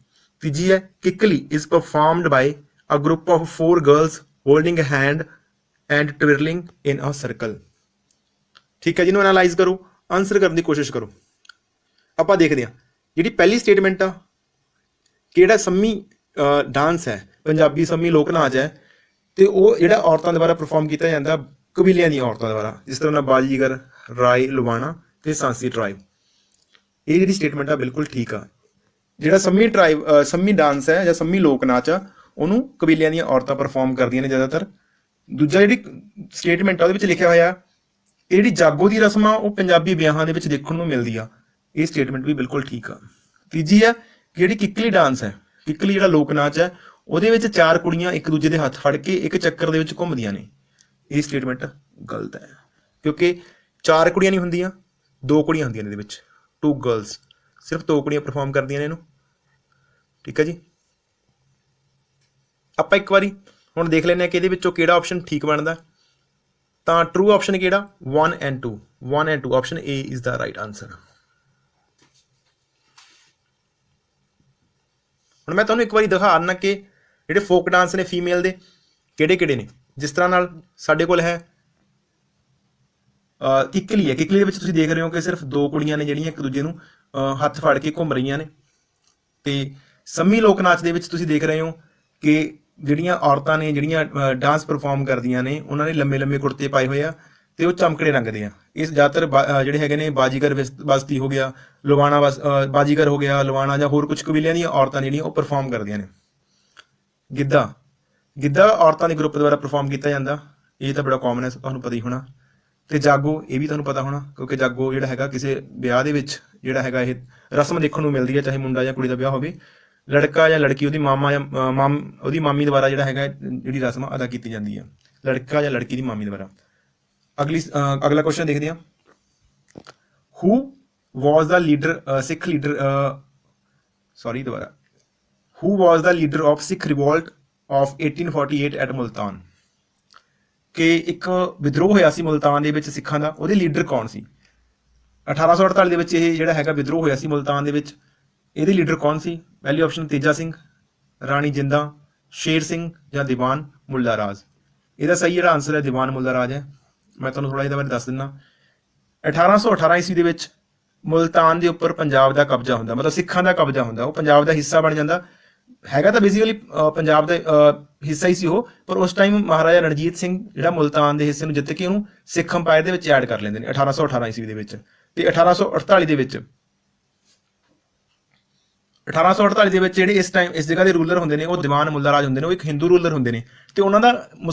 ਤੀਜੀ ਹੈ ਕਿੱਕਲੀ is performed by a group of 4 girls holding a hand and twirling in a circle. ਠੀਕ ਹੈ, ਜਿਹਨੂੰ analyse ਕਰੋ, ਆਨਸਰ ਕਰਨ ਦੀ ਕੋਸ਼ਿਸ਼ ਕਰੋ। ਆਪਾਂ ਦੇਖਦੇ ਹਾਂ ਜਿਹੜੀ ਪਹਿਲੀ ਸਟੇਟਮੈਂਟ ਆ ਕਿਹੜਾ ਸੰਮੀ ਡਾਂਸ ਹੈ, ਪੰਜਾਬੀ ਸੰਮੀ ਲੋਕ ਨਾਚ ਹੈ, ਤੇ ਉਹ ਜਿਹੜਾ ਔਰਤਾਂ ਦੁਆਰਾ ਪਰਫਾਰਮ ਕੀਤਾ ਜਾਂਦਾ ਕਬੀਲਿਆਂ ਦੀਆਂ ਔਰਤਾਂ ਦੁਆਰਾ, ਜਿਸ ਤਰ੍ਹਾਂ ਬਾਜੀਗਰ, ਰਾਏ, ਲੁਬਾਣਾ ਤੇ ਸਾਂਸੀ ਟਰਾਈਬ। ਇਹ ਜਿਹੜੀ ਸਟੇਟਮੈਂਟ ਆ ਬਿਲਕੁਲ ਠੀਕ ਆ। ਜਿਹੜਾ ਸੰਮੀ ਡਾਂਸ ਹੈ ਜਾਂ ਸੰਮੀ ਲੋਕ ਨਾਚ ਆ ਉਹਨੂੰ ਕਬੀਲਿਆਂ ਦੀਆਂ ਔਰਤਾਂ ਪਰਫਾਰਮ ਕਰਦੀਆਂ ਨੇ ਜ਼ਿਆਦਾਤਰ। ਦੂਜਾ ਜਿਹੜੀ ਸਟੇਟਮੈਂਟ ਆ ਉਹਦੇ ਵਿੱਚ ਲਿਖਿਆ ਹੋਇਆ ਇਹ ਜਿਹੜੀ ਜਾਗੋ ਦੀ ਰਸਮ ਆ ਉਹ ਪੰਜਾਬੀ ਵਿਆਹਾਂ ਦੇ ਵਿੱਚ ਦੇਖਣ ਨੂੰ ਮਿਲਦੀ ਆ। ਇਹ ਸਟੇਟਮੈਂਟ ਵੀ ਬਿਲਕੁਲ ਠੀਕ ਆ। ਤੀਜੀ ਹੈ ਜਿਹੜੀ ਕਿੱਕਲੀ ਡਾਂਸ ਹੈ, ਕਿੱਕਲੀ ਜਿਹੜਾ ਲੋਕ ਨਾਚ ਹੈ ਉਹਦੇ ਵਿੱਚ 4 ਕੁੜੀਆਂ ਇੱਕ ਦੂਜੇ ਦੇ ਹੱਥ ਫੜ ਕੇ ਇੱਕ ਚੱਕਰ ਦੇ ਵਿੱਚ ਘੁੰਮਦੀਆਂ ਨੇ। ਇਹ ਸਟੇਟਮੈਂਟ ਗਲਤ ਹੈ ਕਿਉਂਕਿ 4 ਕੁੜੀਆਂ ਨਹੀਂ ਹੁੰਦੀਆਂ, 2 ਕੁੜੀਆਂ ਹੁੰਦੀਆਂ ਨੇ ਇਹਦੇ ਵਿੱਚ। 2 गर्ल्स, सिर्फ 2 कुड़ियां परफॉर्म करदियां ने ਇਹਨੂੰ। ठीक है जी। ਆਪਾਂ ਇੱਕ ਵਾਰੀ ਹੁਣ ਦੇਖ ਲੈਂਦੇ ਹਾਂ ਕਿ ਇਹਦੇ ਵਿੱਚੋਂ ਕਿਹੜਾ ਆਪਸ਼ਨ ਠੀਕ ਬਣਦਾ। ਤਾਂ ਟਰੂ ਆਪਸ਼ਨ ਕਿਹੜਾ 1 and 2, 1 and 2 option A is the right answer. ਹੁਣ ਮੈਂ ਤੁਹਾਨੂੰ ਇੱਕ ਵਾਰੀ ਦਿਖਾ ਦਿੰਦਾ ਕਿ ਜਿਹੜੇ ਫੋਕ ਡਾਂਸ ਨੇ ਫੀਮੇਲ ਦੇ ਕਿਹੜੇ ਕਿਹੜੇ ਨੇ। ਜਿਸ ਤਰ੍ਹਾਂ ਨਾਲ ਸਾਡੇ ਕੋਲ ਹੈ ਕਿੱਕਲੀ ਹੈ। ਕਿੱਕਲੀ ਦੇ ਵਿੱਚ ਤੁਸੀਂ ਦੇਖ ਰਹੇ ਹੋ ਕਿ ਸਿਰਫ 2 ਕੁੜੀਆਂ ਨੇ ਜਿਹੜੀਆਂ ਇੱਕ ਦੂਜੇ ਨੂੰ ਹੱਥ ਫੜ ਕੇ ਘੁੰਮ ਰਹੀਆਂ ਨੇ। ਤੇ ਸੰਮੀ ਲੋਕ ਨਾਚ ਦੇ ਵਿੱਚ ਤੁਸੀਂ ਦੇਖ ਰਹੇ ਹੋ ਕਿ ਜਿਹੜੀਆਂ ਔਰਤਾਂ ਨੇ ਜਿਹੜੀਆਂ ਡਾਂਸ ਪਰਫਾਰਮ ਕਰਦੀਆਂ ਨੇ ਉਹਨਾਂ ਨੇ ਲੰਮੇ ਲੰਮੇ ਕੁੜਤੇ ਪਾਏ ਹੋਏ ਆ ਤੇ ਉਹ ਚਮਕੜੇ ਰੰਗ ਦੇ ਆ। ਇਸ ਜ਼ਿਆਦਾਤਰ ਜਿਹੜੇ ਹੈਗੇ ਨੇ ਬਾਜੀਗਰ ਬਸਤੀ ਹੋ ਗਿਆ, ਲੁਬਾਣਾ ਬਾਜੀਗਰ ਹੋ ਗਿਆ, ਲੁਬਾਣਾ ਜਾਂ ਹੋਰ ਕੁਝ ਕਬੀਲਿਆਂ ਦੀਆਂ ਔਰਤਾਂ ਜਿਹੜੀਆਂ ਉਹ ਪਰਫਾਰਮ ਕਰਦੀਆਂ ਨੇ। ਗਿੱਧਾ ਔਰਤਾਂ ਦੇ ਗਰੁੱਪ ਦੁਆਰਾ ਪਰਫਾਰਮ ਕੀਤਾ ਜਾਂਦਾ, ਇਹ ਤਾਂ ਬੜਾ ਕਾਮਨ ਹੈ, ਤੁਹਾਨੂੰ ਪਤਾ ਹੀ ਹੋਣਾ। ਤੇ ਜਾਗੋ, ਇਹ ਵੀ ਤੁਹਾਨੂੰ ਪਤਾ ਹੋਣਾ ਕਿਉਂਕਿ ਜਾਗੋ ਜਿਹੜਾ ਹੈਗਾ ਕਿਸੇ ਵਿਆਹ ਦੇ ਵਿੱਚ ਜਿਹੜਾ ਹੈਗਾ ਇਹ ਰਸਮ ਦੇਖਣ ਨੂੰ ਮਿਲਦੀ ਹੈ, ਚਾਹੇ ਮੁੰਡਾ ਜਾਂ ਕੁੜੀ ਦਾ ਵਿਆਹ ਹੋਵੇ। ਲੜਕਾ ਜਾਂ ਲੜਕੀ ਉਹਦੀ ਮਾਮਾ ਜਾਂ ਉਹਦੀ ਮਾਮੀ ਦੁਆਰਾ ਜਿਹੜਾ ਹੈਗਾ ਜਿਹੜੀ ਰਸਮ ਅਦਾ ਕੀਤੀ ਜਾਂਦੀ ਹੈ, ਲੜਕਾ ਜਾਂ ਲੜਕੀ ਦੀ ਮਾਮੀ ਦੁਆਰਾ। ਅਗਲਾ ਕੁਐਸਚਨ ਦੇਖਦੇ ਹਾਂ। Who was the leader Sikh leader who was the leader of Sikh revolt of 1848 at Multan. ਕਿ ਇੱਕ ਵਿਦਰੋਹ ਹੋਇਆ ਸੀ ਮੁਲਤਾਨ ਦੇ ਵਿੱਚ ਸਿੱਖਾਂ ਦਾ, ਉਹਦੇ ਲੀਡਰ ਕੌਣ ਸੀ? 1848 ਦੇ ਵਿੱਚ ਇਹ ਜਿਹੜਾ ਹੈਗਾ ਵਿਦਰੋਹ ਹੋਇਆ ਸੀ ਮੁਲਤਾਨ ਦੇ ਵਿੱਚ, ਇਹਦੇ ਲੀਡਰ ਕੌਣ ਸੀ? ਪਹਿਲੀ ਆਪਸ਼ਨ ਤੇਜਾ ਸਿੰਘ, ਰਾਣੀ ਜਿੰਦਾ, ਸ਼ੇਰ ਸਿੰਘ ਜਾਂ ਦੀਵਾਨ ਮੁੱਲਾ ਰਾਜ। ਇਹਦਾ ਸਹੀ ਜਿਹੜਾ ਆਨਸਰ ਹੈ ਦੀਵਾਨ ਮੁੱਲਾ ਰਾਜ ਹੈ। ਮੈਂ ਤੁਹਾਨੂੰ ਥੋੜਾ ਇਹਦੇ ਬਾਰੇ ਦੱਸ ਦਿੰਦਾ। 1818 ਈਸਵੀ ਦੇ ਵਿੱਚ ਮੁਲਤਾਨ ਦੇ ਉੱਪਰ ਪੰਜਾਬ ਦਾ ਕਬਜ਼ਾ ਹੁੰਦਾ, ਮਤਲਬ ਸਿੱਖਾਂ ਦਾ ਕਬਜ਼ਾ ਹੁੰਦਾ, ਉਹ ਪੰਜਾਬ ਦਾ ਹਿੱਸਾ ਬਣ ਜਾਂਦਾ। ਹੈਗਾ ਤਾਂ ਬੇਸਿਕਲੀ ਪੰਜਾਬ ਦਾ ਹਿੱਸਾ ਹੀ ਸੀ ਉਹ, ਪਰ ਉਸ ਟਾਈਮ ਮਹਾਰਾਜਾ ਰਣਜੀਤ ਸਿੰਘ ਜਿਹੜਾ ਮੁਲਤਾਨ ਦੇ ਹਿੱਸੇ ਨੂੰ ਜਿੱਤ ਕੇ ਉਹਨੂੰ ਸਿੱਖ ਅੰਪਾਇਰ ਦੇ ਵਿੱਚ ਐਡ ਕਰ ਲੈਂਦੇ ਨੇ 1818 ਈਸਵੀ ਦੇ ਵਿੱਚ। ਤੇ 1848 ਦੇ ਵਿੱਚ ਜਿਹੜੇ ਇਸ ਟਾਈਮ ਇਸ ਜਗ੍ਹਾ ਦੇ ਰੂਲਰ ਹੁੰਦੇ ਨੇ ਉਹ ਦੀਵਾਨ ਮੁੱਲਾ ਰਾਜ ਹੁੰਦੇ ਨੇ, ਉਹ ਇੱਕ ਹਿੰਦੂ ਰੂਲਰ ਹੁੰਦੇ ਨੇ। ਤੇ ਉਹਨਾਂ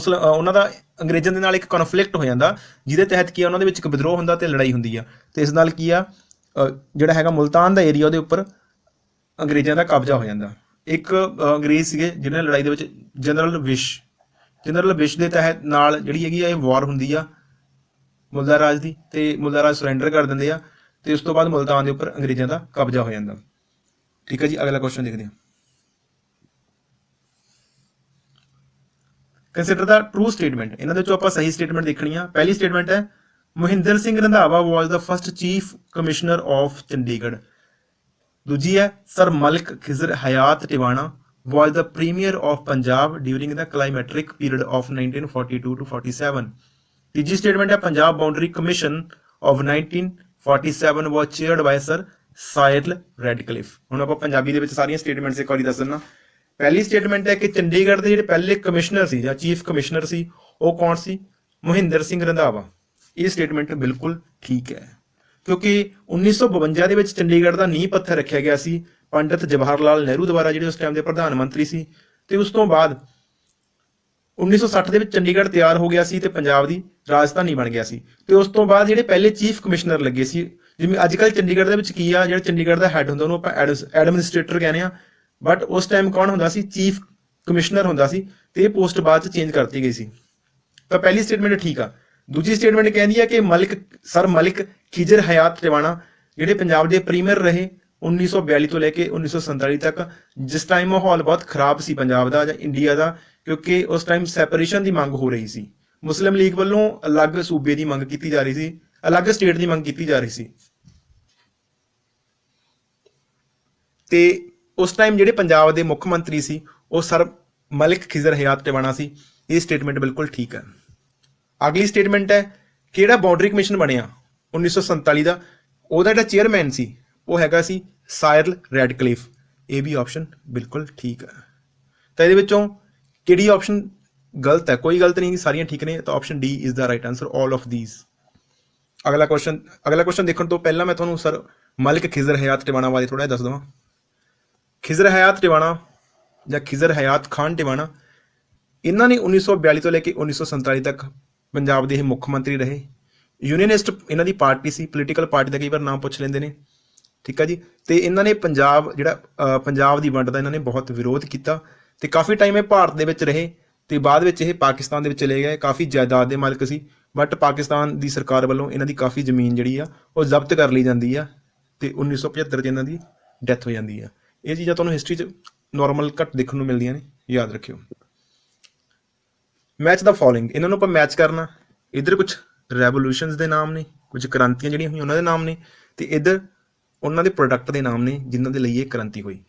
ਦਾ ਅੰਗਰੇਜ਼ਾਂ ਦੇ ਨਾਲ ਇੱਕ ਕਨਫਲਿਕਟ ਹੋ ਜਾਂਦਾ, ਜਿਹਦੇ ਤਹਿਤ ਕੀ ਆ ਉਹਨਾਂ ਦੇ ਵਿੱਚ ਇੱਕ ਵਿਦਰੋਹ ਹੁੰਦਾ ਤੇ ਲੜਾਈ ਹੁੰਦੀ ਆ। ਤੇ ਇਸ ਨਾਲ ਕੀ ਆ ਜਿਹੜਾ ਹੈਗਾ ਮੁਲਤਾਨ ਦਾ ਏਰੀਆ ਉਹਦੇ ਉੱਪਰ ਅੰਗਰੇਜ਼ਾਂ ਦਾ ਕਬਜ਼ਾ ਹੋ ਜਾਂਦਾ। ਇੱਕ ਅੰਗਰੇਜ਼ ਸੀਗੇ ਜਿਹਨਾਂ ਲੜਾਈ ਦੇ ਵਿੱਚ ਜਨਰਲ ਵਿਸ਼ ਦੇ ਤਹਿਤ ਨਾਲ ਜਿਹੜੀ ਹੈਗੀ ਆ ਇਹ ਵਾਰ ਹੁੰਦੀ ਆ ਮੁੱਲਾ ਰਾਜ ਦੀ, ਤੇ ਮੁੱਲਾ ਰਾਜ ਸਰੈਂਡਰ ਕਰ ਦਿੰਦੇ ਆ ਤੇ ਉਸ ਤੋਂ ਬਾਅਦ ਮੁਲਤਾਨ ਦੇ ਉੱਪਰ ਅੰਗਰੇਜ਼ਾਂ ਦਾ ਕਬਜ਼ਾ ਹੋ ਜਾਂਦਾ। ਠੀਕ ਹੈ ਜੀ। ਅਗਲਾ ਕੁਐਸਚਨ ਦੇਖਦੇ ਹਾਂ। ਕੰਸੀਡਰ ਦਾ ਟਰੂ ਸਟੇਟਮੈਂਟ। ਇਹਨਾਂ ਦੇ ਵਿੱਚੋਂ ਆਪਾਂ ਸਹੀ ਸਟੇਟਮੈਂਟ ਦੇਖਣੀ ਆ। ਪਹਿਲੀ ਸਟੇਟਮੈਂਟ ਹੈ Mohinder Singh Randhawa was the first chief commissioner of Chandigarh. ਦੂਜੀ ਹੈ sir Malik Khizar Hayat Tiwana was the premier of Punjab during the climacteric period of 1942 to 47। ਤੀਜੀ ਸਟੇਟਮੈਂਟ ਹੈ Punjab boundary commission of 1947 was chaired by sir Cyril Radcliffe. ਹੁਣ ਆਪਾਂ ਪੰਜਾਬੀ ਦੇ ਵਿੱਚ ਸਾਰੀਆਂ ਸਟੇਟਮੈਂਟਸ ਇੱਕ ਵਾਰੀ ਦੱਸ ਦਿੰਦਾ। ਪਹਿਲੀ ਸਟੇਟਮੈਂਟ ਹੈ ਕਿ ਚੰਡੀਗੜ੍ਹ ਦੇ ਜਿਹੜੇ ਪਹਿਲੇ ਕਮਿਸ਼ਨਰ ਸੀ ਜਾਂ ਚੀਫ ਕਮਿਸ਼ਨਰ ਸੀ ਉਹ ਕੌਣ ਸੀ? ਮੋਹਿੰਦਰ ਸਿੰਘ ਰੰਧਾਵਾ। ਇਹ ਸਟੇਟਮੈਂਟ ਬਿਲਕੁਲ ਠੀਕ ਹੈ ਕਿਉਂਕਿ 1952 ਦੇ ਵਿੱਚ ਚੰਡੀਗੜ੍ਹ ਦਾ ਨੀਂਹ ਪੱਥਰ ਰੱਖਿਆ ਗਿਆ ਸੀ ਪੰਡਿਤ ਜਵਾਹਰ ਲਾਲ ਨਹਿਰੂ ਦੁਆਰਾ, ਜਿਹੜੇ ਉਸ ਟਾਈਮ ਦੇ ਪ੍ਰਧਾਨ ਮੰਤਰੀ ਸੀ। ਤੇ ਉਸ ਤੋਂ ਬਾਅਦ 1960 ਦੇ ਵਿੱਚ ਚੰਡੀਗੜ੍ਹ ਤਿਆਰ ਹੋ ਗਿਆ ਸੀ ਤੇ ਪੰਜਾਬ ਦੀ ਰਾਜਧਾਨੀ ਬਣ ਗਿਆ ਸੀ। ਤੇ ਉਸ ਤੋਂ ਬਾਅਦ ਜਿਹੜੇ ਪਹਿਲੇ ਚੀਫ ਕਮਿਸ਼ਨਰ ਲੱਗੇ ਸੀ, ਜਿਵੇਂ ਅੱਜ ਕੱਲ੍ਹ ਚੰਡੀਗੜ੍ਹ ਦੇ ਵਿੱਚ ਕੀ ਆ, ਜਿਹੜਾ ਚੰਡੀਗੜ੍ਹ ਦਾ ਹੈੱਡ ਹੁੰਦਾ ਉਹਨੂੰ ਆਪਾਂ ਐਡਮਿਨਿਸਟ੍ਰੇਟਰ ਕਹਿੰਦੇ ਆ, ਬਟ ਉਸ ਟਾਈਮ ਕੌਣ ਹੁੰਦਾ ਸੀ? ਚੀਫ ਕਮਿਸ਼ਨਰ ਹੁੰਦਾ ਸੀ ਤੇ ਇਹ ਪੋਸਟ ਬਾਅਦ ਚ ਚੇਂਜ ਕਰਤੀ ਗਈ ਸੀ। ਤਾਂ ਪਹਿਲੀ ਸਟੇਟਮੈਂਟ ਠੀਕ ਆ। ਦੂਜੀ ਸਟੇਟਮੈਂਟ ਕਹਿੰਦੀ ਆ ਕਿ ਸਰ ਮਲਿਕ ਖਿਜ਼ਰ ਹਯਾਤ ਟਿਵਾਣਾ ਜਿਹੜੇ ਪੰਜਾਬ ਦੇ ਪ੍ਰੀਮੀਅਰ ਰਹੇ 1942 ਤੋਂ ਲੈ ਕੇ 1947 ਤੱਕ, ਜਿਸ ਟਾਈਮ ਮਾਹੌਲ ਬਹੁਤ ਖਰਾਬ ਸੀ ਪੰਜਾਬ ਦਾ ਜਾਂ ਇੰਡੀਆ ਦਾ, ਕਿਉਂਕਿ ਉਸ ਟਾਈਮ ਸੈਪਰੇਸ਼ਨ ਦੀ ਮੰਗ ਹੋ ਰਹੀ ਸੀ। ਮੁਸਲਿਮ ਲੀਗ ਵੱਲੋਂ ਅਲੱਗ ਸੂਬੇ ਦੀ ਮੰਗ ਕੀਤੀ ਜਾ ਰਹੀ ਸੀ, ਅਲੱਗ ਸਟੇਟ ਦੀ ਮੰਗ ਕੀਤੀ ਜਾ ਰਹੀ ਸੀ। ਤੇ ਉਸ ਟਾਈਮ ਜਿਹੜੇ ਪੰਜਾਬ ਦੇ ਮੁੱਖ ਮੰਤਰੀ ਸੀ ਉਹ ਸਰ ਮਲਿਕ ਖਿਜ਼ਰ ਹਯਾਤ ਟਿਵਾਣਾ ਸੀ। ਇਹ ਸਟੇਟਮੈਂਟ ਬਿਲਕੁਲ ਠੀਕ ਹੈ। ਅਗਲੀ ਸਟੇਟਮੈਂਟ ਹੈ ਕਿਹੜਾ ਬਾਉਂਡਰੀ ਕਮਿਸ਼ਨ ਬਣਿਆ 1947 ਦਾ, ਉਹਦਾ ਜਿਹੜਾ ਚੇਅਰਮੈਨ ਸੀ ਉਹ ਹੈਗਾ ਸੀ ਸਾਇਰਲ ਰੈਡਕਲਿਫ। ਇਹ ਵੀ ਆਪਸ਼ਨ ਬਿਲਕੁਲ ਠੀਕ ਹੈ। ਤਾਂ ਇਹਦੇ ਵਿੱਚੋਂ ਕਿਹੜੀ ਆਪਸ਼ਨ ਗਲਤ ਹੈ? ਕੋਈ ਗਲਤ ਨਹੀਂ, ਸਾਰੀਆਂ ਠੀਕ ਨੇ। ਤਾਂ option D is the right answer, all of these. ਅਗਲਾ ਕੁਐਸਚਨ ਦੇਖਣ ਤੋਂ ਪਹਿਲਾਂ ਮੈਂ ਤੁਹਾਨੂੰ ਸਰ ਮਲਿਕ ਖਿਜ਼ਰ ਹਯਾਤ ਟਿਵਾਣਾ ਬਾਰੇ ਥੋੜਾ ਜਿਹਾ ਦੱਸ ਦੇਵਾਂ। ਖਿਜ਼ਰ ਹਯਾਤ ਟਿਵਾਣਾ ਜਾਂ ਖਿਜ਼ਰ ਹਯਾਤ ਖਾਨ ਟਿਵਾਣਾ, ਇਹਨਾਂ ਨੇ 1942 ਤੋਂ ਲੈ ਕੇ 1947 ਤੱਕ ਪੰਜਾਬ ਦੇ ਇਹ ਮੁੱਖ ਮੰਤਰੀ ਰਹੇ। ਯੂਨੀਅਨਿਸਟ ਇਹਨਾਂ ਦੀ ਪਾਰਟੀ ਸੀ, ਪੋਲੀਟੀਕਲ ਪਾਰਟੀ ਦਾ ਕਈ ਵਾਰ ਨਾਮ ਪੁੱਛ ਲੈਂਦੇ ਨੇ। ਠੀਕ ਆ ਜੀ। ਤੇ ਇਹਨਾਂ ਨੇ ਪੰਜਾਬ ਦੀ ਵੰਡ ਦਾ ਇਹਨਾਂ ਨੇ ਬਹੁਤ ਵਿਰੋਧ ਕੀਤਾ ਤੇ ਕਾਫੀ ਟਾਈਮ ਇਹ ਭਾਰਤ ਦੇ ਵਿੱਚ ਰਹੇ ਤੇ ਬਾਅਦ ਵਿੱਚ ਇਹ ਪਾਕਿਸਤਾਨ ਦੇ ਵਿੱਚ ਚਲੇ ਗਏ। ਕਾਫੀ ਜਾਇਦਾਦ ਦੇ ਮਾਲਕ ਸੀ, ਬਟ ਪਾਕਿਸਤਾਨ ਦੀ ਸਰਕਾਰ ਵੱਲੋਂ ਇਹਨਾਂ ਦੀ ਕਾਫੀ ਜ਼ਮੀਨ ਜਿਹੜੀ ਆ ਉਹ ਜ਼ਬਤ ਕਰ ਲਈ ਜਾਂਦੀ ਆ ਤੇ 1975 'ਚ ਇਹਨਾਂ ਦੀ ਡੈਥ ਹੋ ਜਾਂਦੀ ਆ। ਇਹ ਚੀਜ਼ਾਂ ਤੁਹਾਨੂੰ ਹਿਸਟਰੀ 'ਚ ਨੋਰਮਲ ਘੱਟ ਦੇਖਣ ਨੂੰ ਮਿਲਦੀਆਂ ਨੇ, ਯਾਦ ਰੱਖਿਓ। ਮੈਚ ਦਾ ਫੋਲੋਇੰਗ, ਇਹਨਾਂ ਨੂੰ ਆਪਾਂ ਮੈਚ ਕਰਨਾ। ਇੱਧਰ ਕੁਝ ਰੈਵੋਲੂਸ਼ਨਸ ਦੇ ਨਾਮ ਨੇ, ਕੁਝ ਕ੍ਰਾਂਤੀਆਂ ਜਿਹੜੀਆਂ ਹੋਈਆਂ ਉਹਨਾਂ ਦੇ ਨਾਮ ਨੇ, ਤੇ ਇੱਧਰ ਉਹਨਾਂ ਦੇ ਪ੍ਰੋਡਕਟ ਦੇ ਨਾਮ ਨੇ ਜਿਨ੍ਹਾਂ ਦੇ ਲਈ ਇਹ ਕ੍ਰਾਂਤੀ ਹੋਈ।